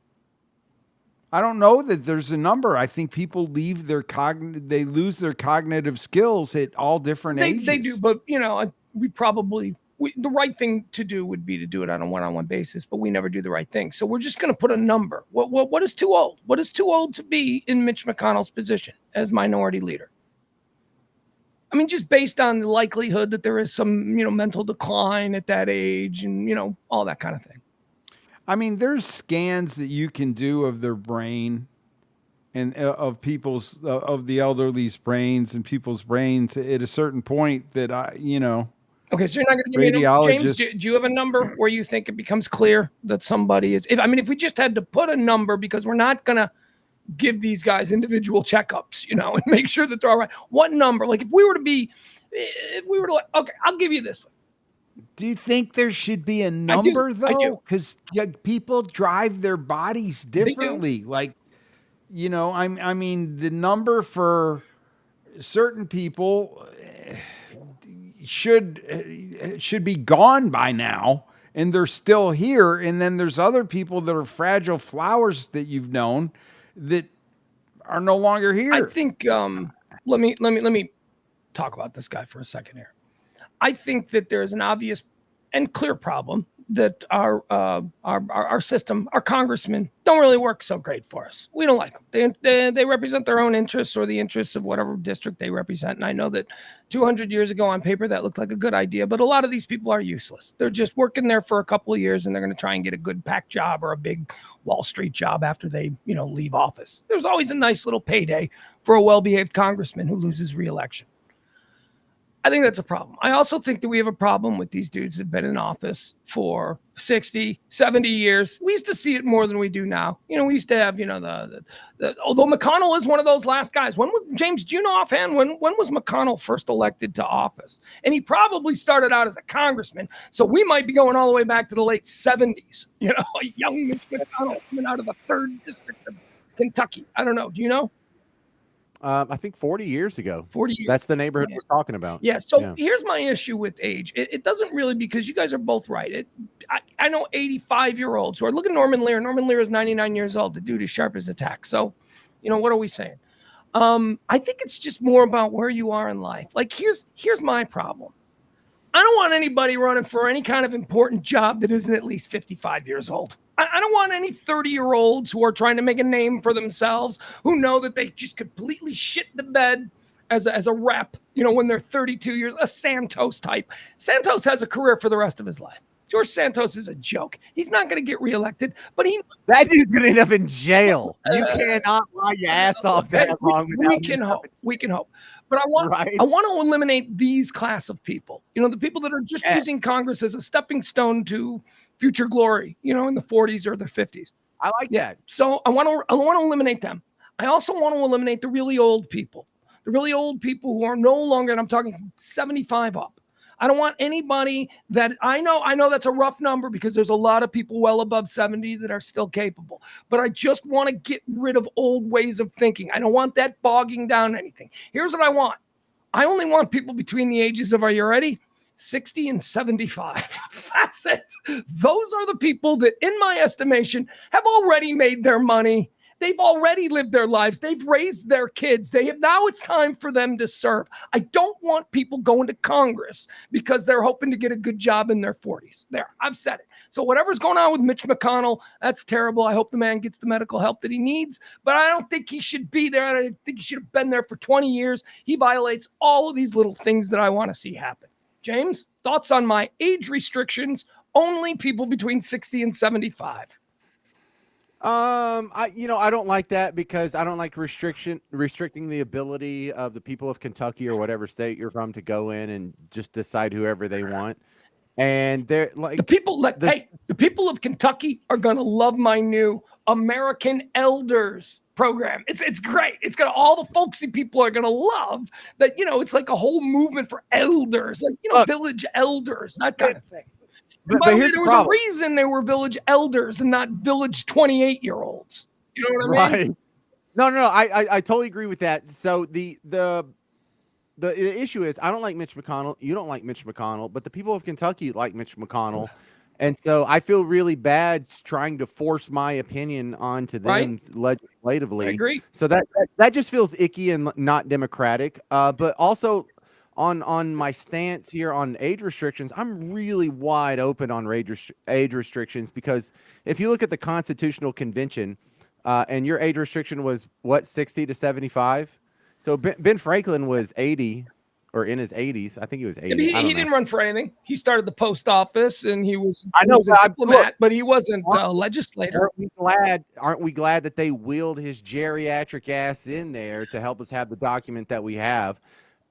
I don't know that there's a number. I think people leave they lose their cognitive skills at all different ages. They do, but the right thing to do would be to do it on a one-on-one basis, but we never do the right thing. So we're just going to put a number. What is too old? What is too old to be in Mitch McConnell's position as minority leader? I mean, just based on the likelihood that there is some, mental decline at that age and, all that kind of thing. I mean, there's scans that you can do of their brain and of the elderly's brains and people's brains at a certain point that Okay, so you're not going to give me a number. James, do you have a number where you think it becomes clear that somebody is? If we just had to put a number, because we're not going to give these guys individual checkups, and make sure that they're all right. What number? Like if we were to, okay, I'll give you this one. Do you think there should be a number though? Because people drive their bodies differently. Like, I mean, the number for certain people should be gone by now, and they're still here. And then there's other people that are fragile flowers that you've known that are no longer here. I think let me talk about this guy for a second here. I think that there's an obvious and clear problem that our system, our congressmen don't really work so great for us. We don't like them. They represent their own interests or the interests of whatever district they represent. And I know that 200 years ago on paper, that looked like a good idea, but a lot of these people are useless. They're just working there for a couple of years and they're going to try and get a good PAC job or a big Wall Street job after they, leave office. There's always a nice little payday for a well-behaved congressman who loses re-election. I think that's a problem. I also think that we have a problem with these dudes that have been in office for 60, 70 years. We used to see it more than we do now. We used to have, although McConnell is one of those last guys. James, do you know offhand, when was McConnell first elected to office? And he probably started out as a congressman. So we might be going all the way back to the late 70s. A young Mitch McConnell coming out of the 3rd district of Kentucky. I don't know. Do you know? I think 40 years ago. 40 years. That's the neighborhood Yeah. we're talking about. Yeah. So Yeah. here's my issue with age. It doesn't really, because you guys are both right. I know 85-year-olds who are, look at Norman Lear. Norman Lear is 99 years old. The dude is sharp as a tack. So, what are we saying? I think it's just more about where you are in life. Like, here's my problem. I don't want anybody running for any kind of important job that isn't at least 55 years old. I don't want any 30-year-olds who are trying to make a name for themselves, who know that they just completely shit the bed as a rep, when they're 32 years, a Santos type. Santos has a career for the rest of his life. George Santos is a joke. He's not going to get reelected, but that dude's going to end up in jail. You cannot lie your ass off that long. We can hope. We can hope. But I want to eliminate these class of people. The people that are just using Congress as a stepping stone to future glory, in the 40s or the 50s. I like that. So I want to eliminate them. I also want to eliminate the really old people. The really old people who are no longer, and I'm talking 75 up. I don't want anybody that I know that's a rough number, because there's a lot of people well above 70 that are still capable. But I just want to get rid of old ways of thinking. I don't want that bogging down anything. Here's what I want. I only want people between the ages of, are you ready? 60 and 75. That's it. Those are the people that, in my estimation, have already made their money. They've already lived their lives. They've raised their kids. Now it's time for them to serve. I don't want people going to Congress because they're hoping to get a good job in their 40s. There, I've said it. So whatever's going on with Mitch McConnell, that's terrible. I hope the man gets the medical help that he needs, but I don't think he should be there. I think he should have been there for 20 years. He violates all of these little things that I want to see happen. James, thoughts on my age restrictions? Only people between 60 and 75. I don't like that, because I don't like restricting the ability of the people of Kentucky or whatever state you're from to go in and just decide whoever they want. And they're like, the people of Kentucky are going to love my new American Elders program. It's great. It's got all the folksy people are going to love that. It's like a whole movement for elders, like, village elders, that kind of thing. But here's there was a reason they were village elders and not village 28-year-olds. You know what I mean? Right. No. I totally agree with that. So the issue is, I don't like Mitch McConnell. You don't like Mitch McConnell, but the people of Kentucky like Mitch McConnell. And so I feel really bad trying to force my opinion onto them legislatively. I agree. So that just feels icky and not democratic. But also, on my stance here on age restrictions, I'm really wide open on age restrictions, because if you look at the Constitutional Convention, and your age restriction was what, 60 to 75? So Ben Franklin was 80, or in his 80s. I think he was 80. He didn't run for anything. He started the post office, and he was a diplomat, but he wasn't a legislator. Aren't we glad that they wheeled his geriatric ass in there to help us have the document that we have?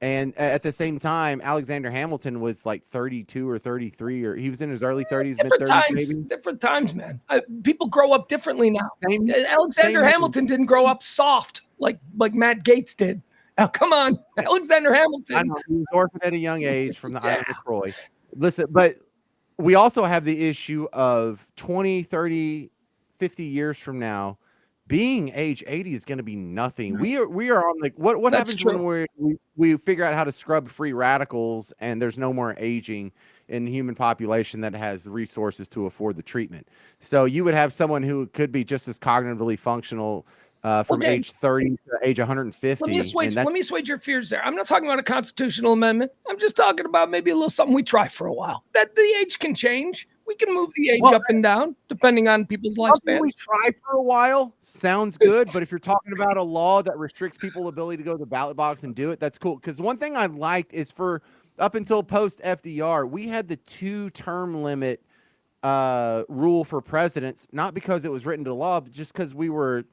And at the same time, Alexander Hamilton was like 32 or 33, or he was in his early 30s, mid 30s, maybe. Different times, man. People grow up differently now. Alexander Hamilton didn't grow up soft like Matt Gaetz did. Now, come on, Alexander Hamilton. I know, he was orphaned at a young age from the island of Croy. Listen, but we also have the issue of 20, 30, 50 years from now, being age 80 is going to be nothing. We are on like what happens when we figure out how to scrub free radicals and there's no more aging in the human population that has the resources to afford the treatment. So you would have someone who could be just as cognitively functional from age 30 to age 150. Let me assuage your fears there. I'm not talking about a constitutional amendment. I'm just talking about maybe a little something we try for a while. That the age can change. We can move the age up and down depending on people's lifespans. We try for a while. Sounds good. But if you're talking about a law that restricts people's ability to go to the ballot box and do it, that's cool. Because one thing I liked is for up until post FDR, we had the 2-term limit rule for presidents, not because it was written to law, but just because we were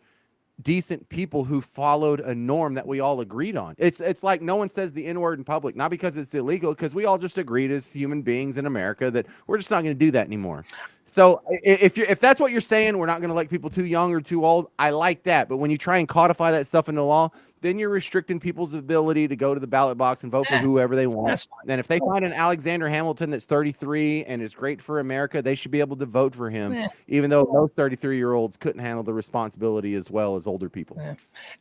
decent people who followed a norm that we all agreed on. It's like no one says the N-word in public, not because it's illegal, because we all just agreed as human beings in America that we're just not going to do that anymore. So if that's what you're saying, we're not going to elect people too young or too old. I like that, but when you try and codify that stuff into law, then you're restricting people's ability to go to the ballot box and vote for whoever they want. That's fine. And if they find an Alexander Hamilton that's 33 and is great for America, they should be able to vote for him, even though most 33-year-olds couldn't handle the responsibility as well as older people.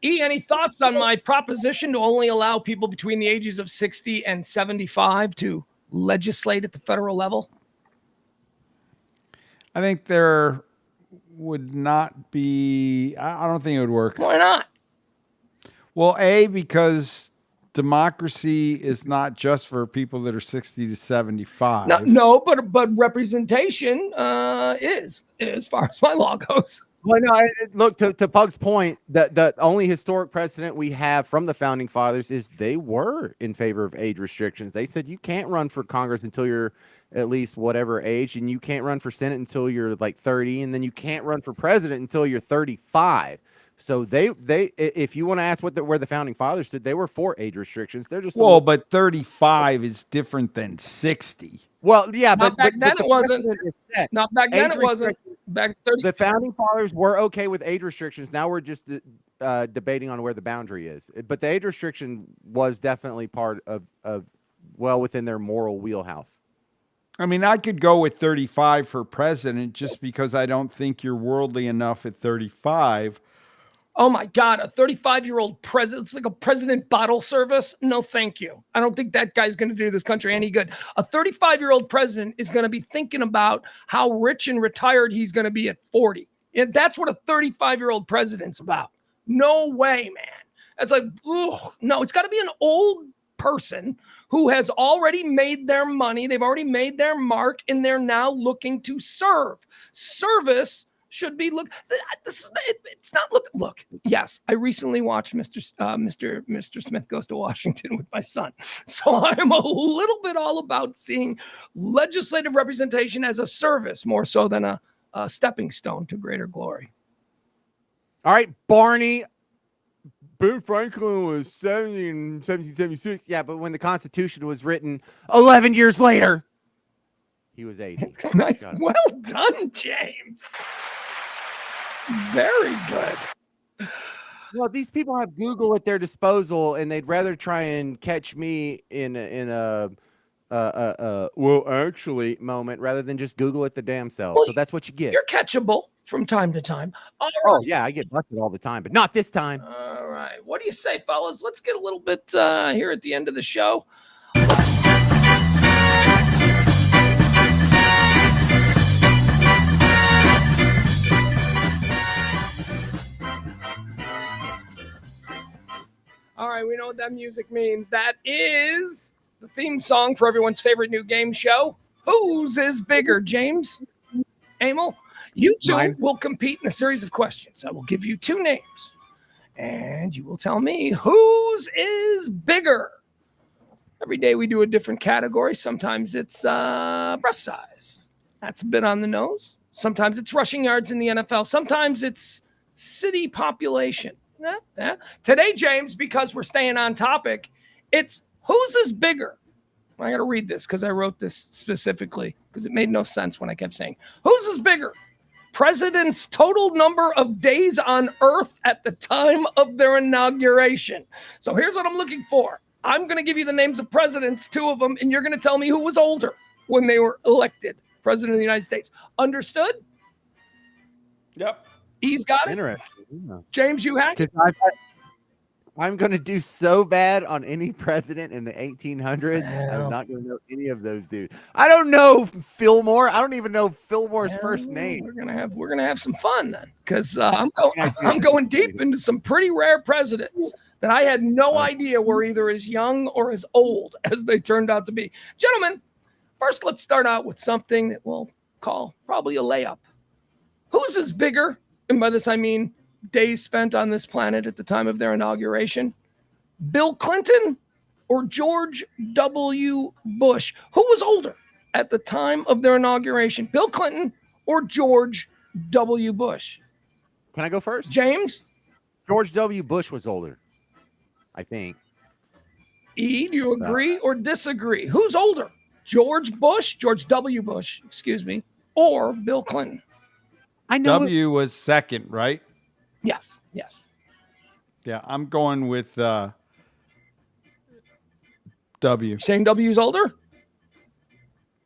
E, any thoughts on my proposition to only allow people between the ages of 60 and 75 to legislate at the federal level? I think there would not be. I don't think it would work. Why not? Well, because democracy is not just for people that are 60 to 75. No, but representation is as far as my law goes. Well, no, look, to Pug's point, the only historic precedent we have from the founding fathers is they were in favor of age restrictions. They said you can't run for Congress until you're at least whatever age, and you can't run for Senate until you're like 30, and then you can't run for president until you're 35. So they if you want to ask where the founding fathers stood, they were for age restrictions. They're just but 35 is different than 60. Well, yeah, Not back then the it wasn't. precedent is set. Not back then Age it wasn't. Back 30. The founding fathers were okay with age restrictions. Now we're just debating on where the boundary is. But the age restriction was definitely part of well within their moral wheelhouse. I mean, I could go with 35 for president just because I don't think you're worldly enough at 35. Oh my God, a 35-year-old president, it's like a president bottle service. No, thank you. I don't think that guy's going to do this country any good. A 35-year-old president is going to be thinking about how rich and retired he's going to be at 40. And that's what a 35-year-old president's about. No way, man. It's like, ugh. No, it's got to be an old person who has already made their money. They've already made their mark, and they're now looking to serve. Service should be it's not look. Yes, I recently watched Mr. Smith Goes to Washington with my son. So I'm a little bit all about seeing legislative representation as a service more so than a stepping stone to greater glory. All right, Barney. Ben Franklin was 70 in 1776. Yeah, but when the Constitution was written 11 years later, he was 80. Nice. Well done, James. Very good. Well, these people have Google at their disposal, and they'd rather try and catch me in a well, actually moment rather than just Google it the damn self. Well, so that's what you get. You're catchable from time to time. All Oh right. yeah, I get busted all the time, but not this time. All right. What do you say, fellas? Let's get a little bit here at the end of the show. All right, we know what that music means. That is the theme song for everyone's favorite new game show. Whose is bigger, James? Emil? You two Mine. will compete in a series of questions. I will give you two names, and you will tell me whose is bigger. Every day we do a different category. Sometimes it's breast size. That's a bit on the nose. Sometimes it's rushing yards in the NFL. Sometimes it's city population. Today, James, because we're staying on topic, it's whose is bigger. I got to read this because I wrote this specifically because it made no sense when I kept saying, whose is bigger? President's total number of days on Earth at the time of their inauguration. So here's what I'm looking for. I'm going to give you the names of presidents, two of them, and you're going to tell me who was older when they were elected president of the United States. Understood? Yep. He's got it. Interesting. Yeah. James, you hack it? Because I'm going to do so bad on any president in the 1800s. I'm not going to know any of those dudes. I don't know Fillmore. I don't even know Fillmore's first name. We're gonna have some fun then, because I'm going deep into some pretty rare presidents that I had no idea were either as young or as old as they turned out to be. Gentlemen, first let's start out with something that we'll call probably a layup. Whose is bigger? And by this I mean days spent on this planet at the time of their inauguration. Bill Clinton or George W. Bush? Who was older at the time of their inauguration? Bill Clinton or George W. Bush? Can I go first? James? George W. Bush was older, I think. E, do you agree or disagree? Who's older? George W. Bush, excuse me, or Bill Clinton? I know. W was second, right? Yes, yes. Yeah, I'm going with W. You're saying W's older?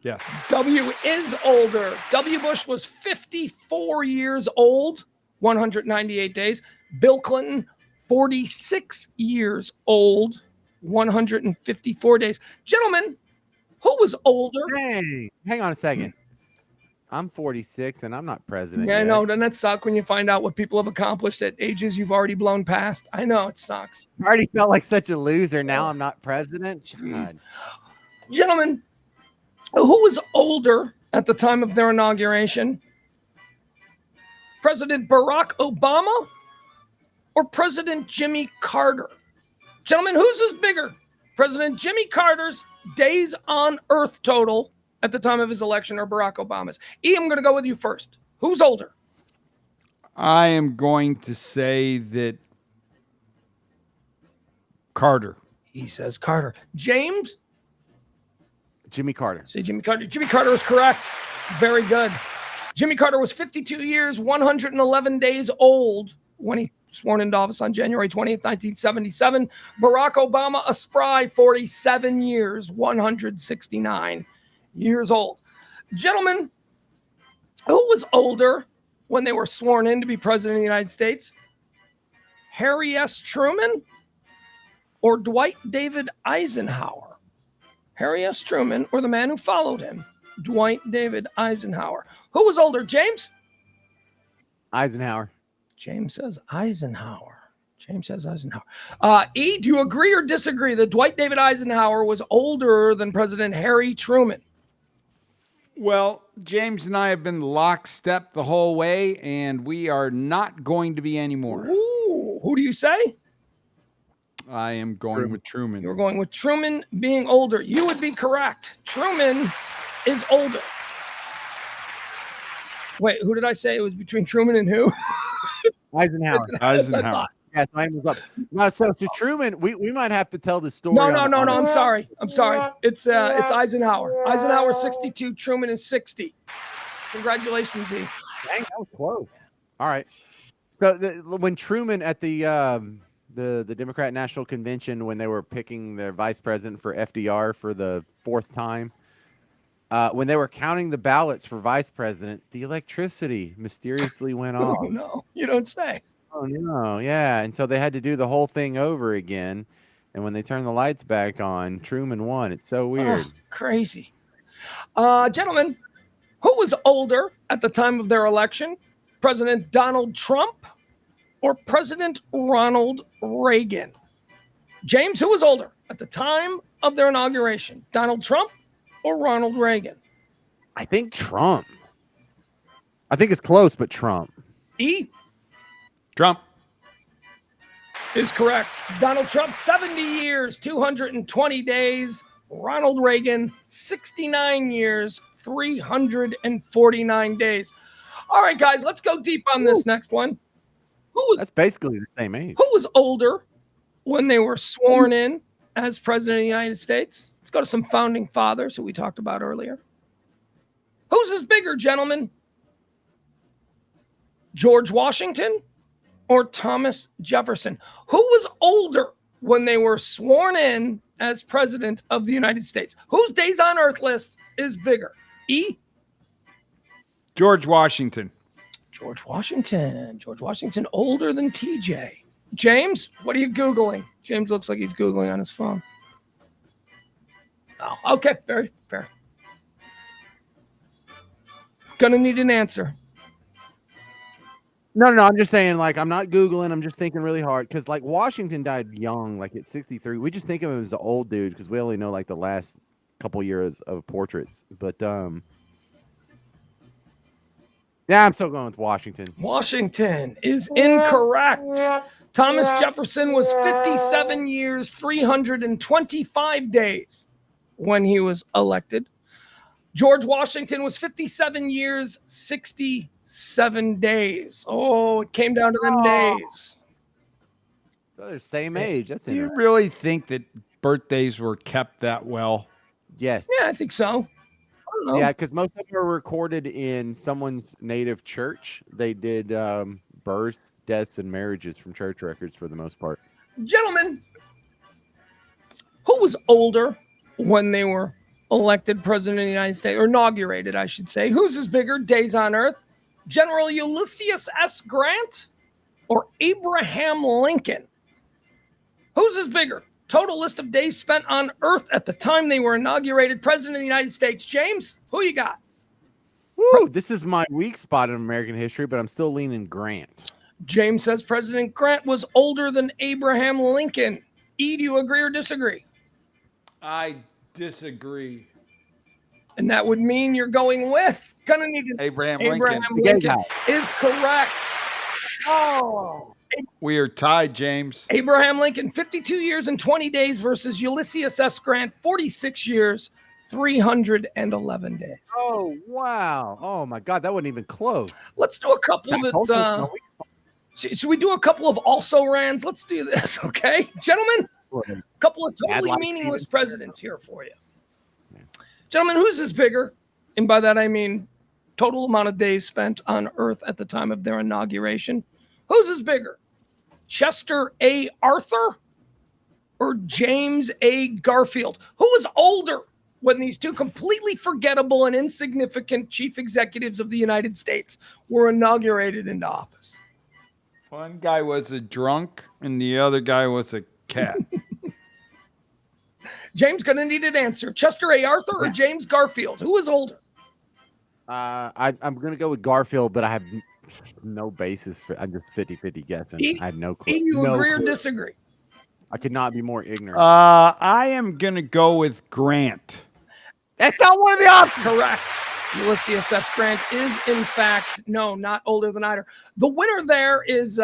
Yes. W is older. W. Bush was 54 years old, 198 days. Bill Clinton, 46 years old, 154 days. Gentlemen, who was older? Dang. Hang on a second. I'm 46 and I'm not president Yeah, I yet. know. Doesn't that suck when you find out what people have accomplished at ages you've already blown past? I know, it sucks. I already felt like such a loser. Now I'm not president. God. Gentlemen, who was older at the time of their inauguration? President Barack Obama or President Jimmy Carter? Gentlemen, whose is bigger? President Jimmy Carter's days on Earth total at the time of his election or Barack Obama's? E, I'm going to go with you first. Who's older? I am going to say that Carter. He says Carter. James? Jimmy Carter. Say Jimmy Carter. Jimmy Carter is correct. Very good. Jimmy Carter was 52 years, 111 days old when he sworn into office on January 20th, 1977. Barack Obama, a spry 47 years, 169 years old. Gentlemen, who was older when they were sworn in to be president of the United States? Harry S. Truman or Dwight David Eisenhower? Harry S. Truman or the man who followed him, Dwight David Eisenhower. Who was older, James? Eisenhower. James says Eisenhower. James says Eisenhower. E, do you agree or disagree that Dwight David Eisenhower was older than President Harry Truman? Well, James and I have been lockstep the whole way, and we are not going to be anymore. Ooh, who do you say? I am going with Truman. You're going with Truman being older. You would be correct. Truman is older. Wait, who did I say? It was between Truman and who? Eisenhower. Eisenhower. Yes, mine was up. No, so Truman, we might have to tell the story. No. on I'm sorry. It's Eisenhower. Eisenhower 62. Truman is 60. Congratulations, E. Dang, that was close. All right. So when Truman at the Democrat National Convention, when they were picking their vice president for FDR for the fourth time, when they were counting the ballots for vice president, the electricity mysteriously went off. Oh, no, you don't say. Oh, no. Yeah. And so they had to do the whole thing over again. And when they turned the lights back on, Truman won. It's so weird. Oh, crazy. Gentlemen, who was older at the time of their election? President Donald Trump or President Ronald Reagan? James, who was older at the time of their inauguration? Donald Trump or Ronald Reagan? I think Trump. I think it's close, but Trump. E Trump. is correct. Donald Trump, 70 years, 220 days. Ronald Reagan, 69 years, 349 days. All right, guys, let's go deep on this next one. That's basically the same age. Who was older when they were sworn in as president of the United States? Let's go to some founding fathers who we talked about earlier. Whose is bigger, gentlemen? George Washington or Thomas Jefferson? Who was older when they were sworn in as president of the United States? Whose days on Earth list is bigger? E? George Washington. George Washington. George Washington older than TJ. James, what are you Googling? James looks like he's Googling on his phone. Oh, okay, very fair. Gonna need an answer. No, I'm just saying, like, I'm not Googling. I'm just thinking really hard because, like, Washington died young, like at 63. We just think of him as an old dude because we only know, like, the last couple years of portraits. But, yeah, I'm still going with Washington. Washington is incorrect. Thomas Jefferson was 57 years, 325 days when he was elected. George Washington was 57 years, 67 days. Oh, it came down to them days. So they're the same age. That's Do you interesting. really think that birthdays were kept that well? Yes. Yeah, I think so. don't know. Yeah, because most of them are recorded in someone's native church. They did births, deaths, and marriages from church records for the most part. Gentlemen, who was older when they were elected president of the United States, or inaugurated, I should say? Whose is bigger, days on Earth? General Ulysses S. Grant or Abraham Lincoln? Whose is bigger? Total list of days spent on Earth at the time they were inaugurated president of the United States. James, who you got? Woo! This is my weak spot in American history, but I'm still leaning Grant. James says President Grant was older than Abraham Lincoln. E, do you agree or disagree? I disagree. And that would mean you're going with gonna need an Abraham Abraham Lincoln. Lincoln is correct. Oh, We are tied, James. Abraham Lincoln, 52 years and 20 days versus Ulysses S. Grant, 46 years, 311 days. Oh, wow. Oh, my God. That wasn't even close. Let's do a couple I told you it's my of weak spot. should we do a couple of also rans? Let's do this, okay? Gentlemen, a couple of totally Bad meaningless Stevenson. presidents here for you. Gentlemen, whose is bigger? And by that I mean total amount of days spent on Earth at the time of their inauguration. Whose is bigger? Chester A. Arthur or James A. Garfield? Who was older when these two completely forgettable and insignificant chief executives of the United States were inaugurated into office? One guy was a drunk and the other guy was a cat. James gonna need an answer. Chester A. Arthur or James Garfield? Who was older? I'm going to go with Garfield, but I have no basis for. I'm just 50-50 guessing. I had no clue. Do you No agree or clue. disagree? I could not be more ignorant. I am going to go with Grant. That's not one of the options. Correct. Ulysses S. Grant is, in fact, no, not older than either. The winner there is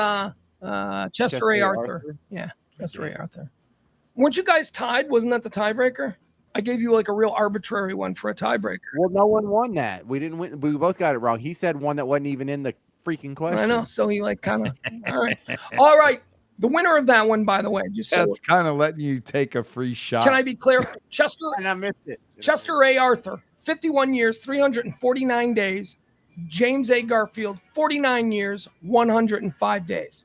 Chester A. Arthur. Yeah, Chester A. Arthur. Weren't you guys tied? Wasn't that the tiebreaker? I gave you like a real arbitrary one for a tiebreaker. Well, no one won that. We didn't win. We both got it wrong. He said one that wasn't even in the freaking question. I know. So he like kind of. All right. All right. The winner of that one, by the way, just so That's kind of letting you take a free shot. can I be clear? Chester And I missed it. Chester A. Arthur, 51 years, 349 days. James A. Garfield, 49 years, 105 days.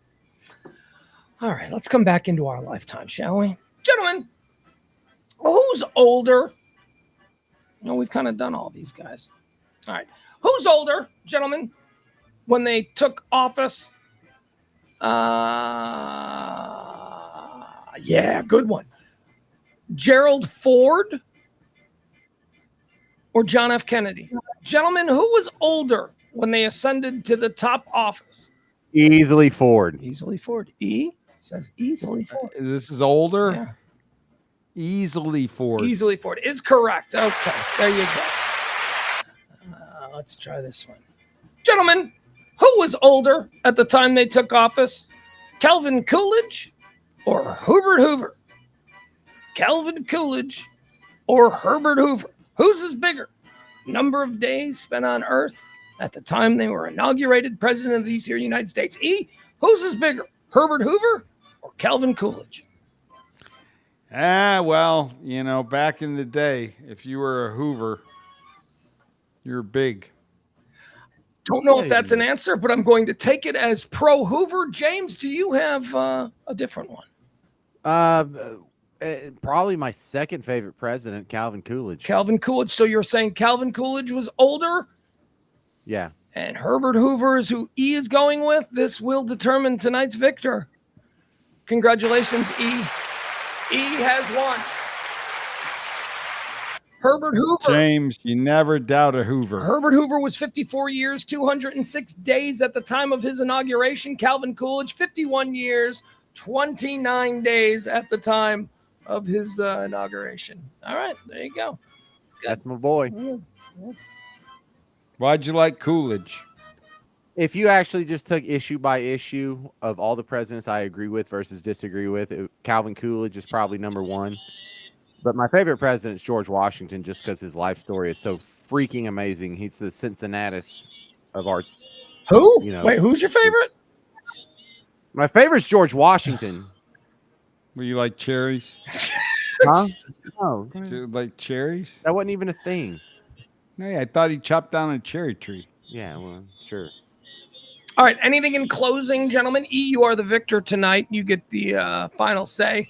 All right, let's come back into our lifetime, shall we? Gentlemen, who's older? No, we've kind of done all these guys. All right. Who's older, gentlemen, when they took office? Yeah, good one. Gerald Ford or John F. Kennedy? Gentlemen, who was older when they ascended to the top office? Easily Ford. Easily Ford. E says easily Ford. This is older. Yeah. Easily Ford. Easily Ford is correct. Okay, there you go. Let's try this one. Gentlemen, who was older at the time they took office? Calvin Coolidge or Herbert Hoover? Calvin Coolidge or Herbert Hoover? Whose is bigger? Number of days spent on Earth at the time they were inaugurated president of these here United States. E, whose is bigger? Herbert Hoover or Calvin Coolidge? Well, back in the day, if you were a Hoover, you're big. Don't know if that's an answer, but I'm going to take it as pro Hoover. James, do you have a different one? Probably my second favorite president, Calvin Coolidge. Calvin Coolidge. So you're saying Calvin Coolidge was older? Yeah. And Herbert Hoover is who E is going with. This will determine tonight's victor. Congratulations, E. E has won. Herbert Hoover. James, you never doubt a Hoover. Herbert Hoover was 54 years, 206 days at the time of his inauguration. Calvin Coolidge, 51 years, 29 days at the time of his inauguration. All right, there you go. That's my boy. Why'd you like Coolidge? If you actually just took issue by issue of all the presidents I agree with versus disagree with, Calvin Coolidge is probably number one. But my favorite president is George Washington, just because his life story is so freaking amazing. He's the Cincinnatus of our. Who? You know, Wait, who's your favorite? My favorite is George Washington. Were you like cherries? Huh? No, Do you like cherries? that wasn't even a thing. Hey, I thought he chopped down a cherry tree. Yeah, well, sure. All right. Anything in closing, gentlemen? E, you are the victor tonight. You get the final say.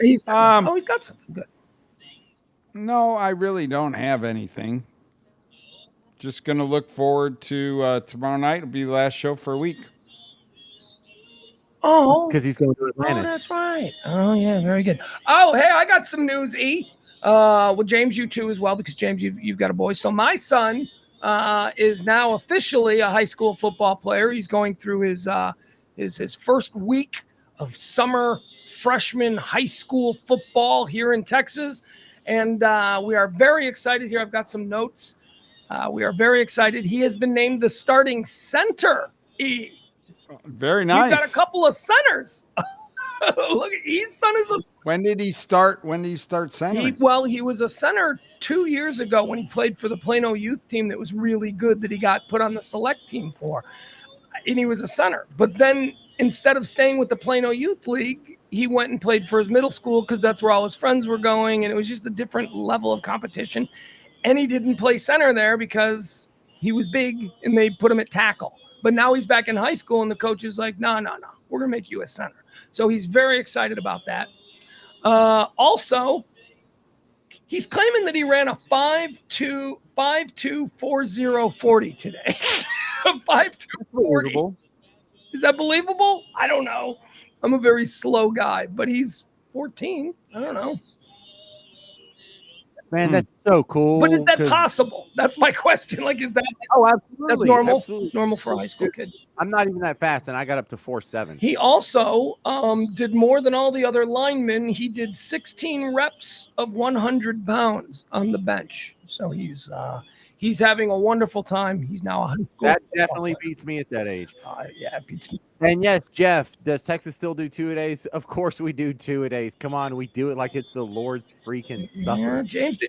He's Um, he's got something good. No, I really don't have anything. Just gonna look forward to tomorrow night. It'll be the last show for a week. Oh, Because he's going to Atlantis. that's right. Oh, yeah, very good. Oh, hey, I got some news, E. Well, James, you too as well, because James, you've got a boy. So my son is now officially a high school football player. He's going through his first week of summer freshman high school football here in Texas, and we are very excited. Here, I've got some notes. We are very excited. He has been named the starting center. E. Very nice. We've got a couple of centers. Look, his son is a. When did he start? When did he start centering? He was a center 2 years ago when he played for the Plano youth team that was really good that he got put on the select team for, and he was a center. But then instead of staying with the Plano Youth League, he went and played for his middle school because that's where all his friends were going, and it was just a different level of competition. And he didn't play center there because he was big, and they put him at tackle. But now he's back in high school, and the coach is like, no, we're going to make you a center. So he's very excited about that. Also, he's claiming that he ran a 5.2 40 today. 5.2 40. Is that believable? I don't know. I'm a very slow guy, but he's 14. I don't know. Man, that's so cool. But is that possible? That's my question. Like, is that? Oh, absolutely. That's normal. Absolutely. It's normal for a high school kid. I'm not even that fast, and I got up to 4.7. He also did more than all the other linemen. He did 16 reps of 100 pounds on the bench. So he's having a wonderful time. He's now a high school. That definitely beats me at that age. Yeah, it beats me. And yes, Jeff, does Texas still do 2-a-days? Of course we do 2-a-days. Come on, we do it like it's the Lord's freaking supper. Yeah, James,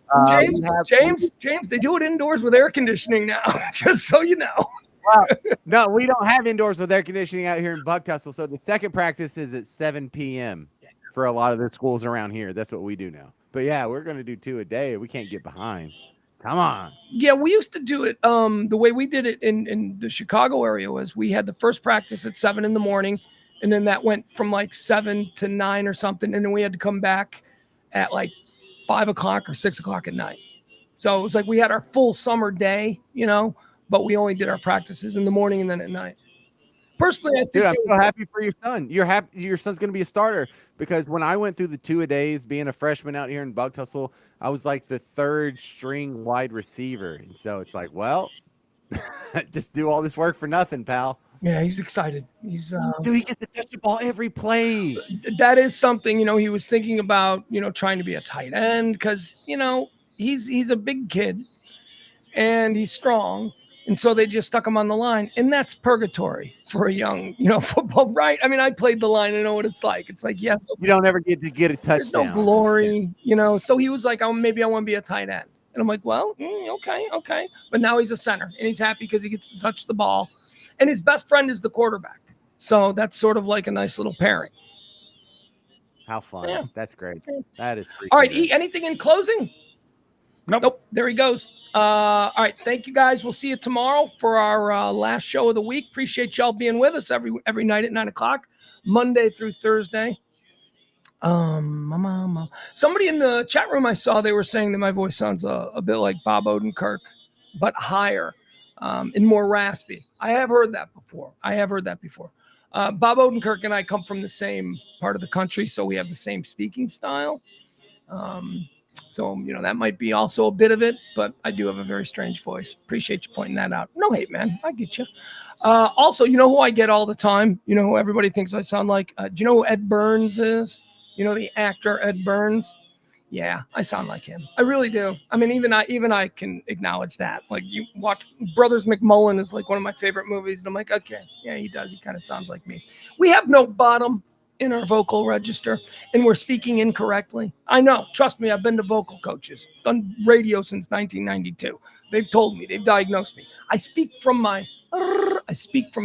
they do it indoors with air conditioning now, just so you know. Wow. No, we don't have indoors with air conditioning out here in Bug Tussle. So the second practice is at 7 p.m. for a lot of the schools around here. That's what we do now. But yeah, we're going to do 2 a day. We can't get behind. Come on. Yeah, we used to do it. The way we did it in the Chicago area was we had the first practice at 7 in the morning, and then that went from like 7 to 9 or something, and then we had to come back at like 5 o'clock or 6 o'clock at night. So it was like we had our full summer day, but we only did our practices in the morning and then at night. Personally, I think I'm so happy for your son. You're happy your son's going to be a starter, because when I went through the 2-a-days being a freshman out here in Bug Tussle, I was like the third string wide receiver. And so it's like, well, just do all this work for nothing, pal. Yeah, he's excited. He's dude, he gets to touch the ball every play. That is something, he was thinking about, trying to be a tight end because, he's a big kid and he's strong. And so they just stuck him on the line. And that's purgatory for a young, football, right? I mean, I played the line. I know what it's like. It's like, yes. You don't ever get to get a touchdown. There's no glory, So he was like, oh, maybe I want to be a tight end. And I'm like, well, okay. But now he's a center. And he's happy because he gets to touch the ball. And his best friend is the quarterback. So that's sort of like a nice little pairing. How fun. Yeah. That's great. That is freaking all right, great. E, anything in closing? Nope. There he goes. All right. Thank you, guys. We'll see you tomorrow for our last show of the week. Appreciate y'all being with us every night at 9 o'clock, Monday through Thursday. Somebody in the chat room I saw, they were saying that my voice sounds a bit like Bob Odenkirk, but higher and more raspy. I have heard that before. Bob Odenkirk and I come from the same part of the country, so we have the same speaking style. So, that might be also a bit of it, but I do have a very strange voice. Appreciate you pointing that out. No hate, man. I get you. Also, you know who I get all the time? You know who everybody thinks I sound like? Do you know who Ed Burns is? The actor Ed Burns? Yeah, I sound like him. I really do. I mean, even I can acknowledge that. Like, you watch Brothers McMullen is like one of my favorite movies. And I'm like, okay, yeah, he does. He kind of sounds like me. We have no bottom in our vocal register, and we're speaking incorrectly. I know. Trust me, I've been to vocal coaches, done radio since 1992. They've told me, they've diagnosed me. I speak from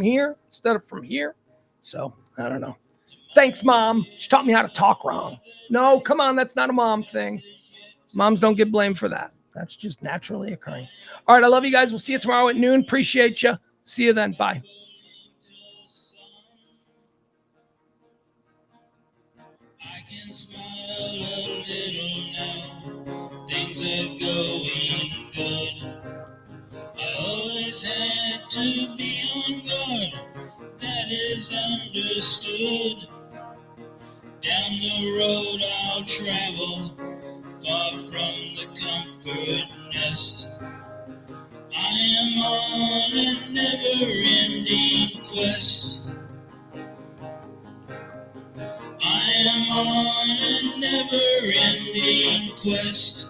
here instead of from here. So, I don't know. Thanks, Mom. She taught me how to talk wrong. No, come on, that's not a mom thing. Moms don't get blamed for that. That's just naturally occurring. All right, I love you guys. We'll see you tomorrow at noon. Appreciate you. See you then. Bye. I can smile a little now. Things are going good. I always had to be on guard. That is understood. Down the road I'll travel, far from the comfort nest. I am on a never-ending quest. I am on a never-ending quest.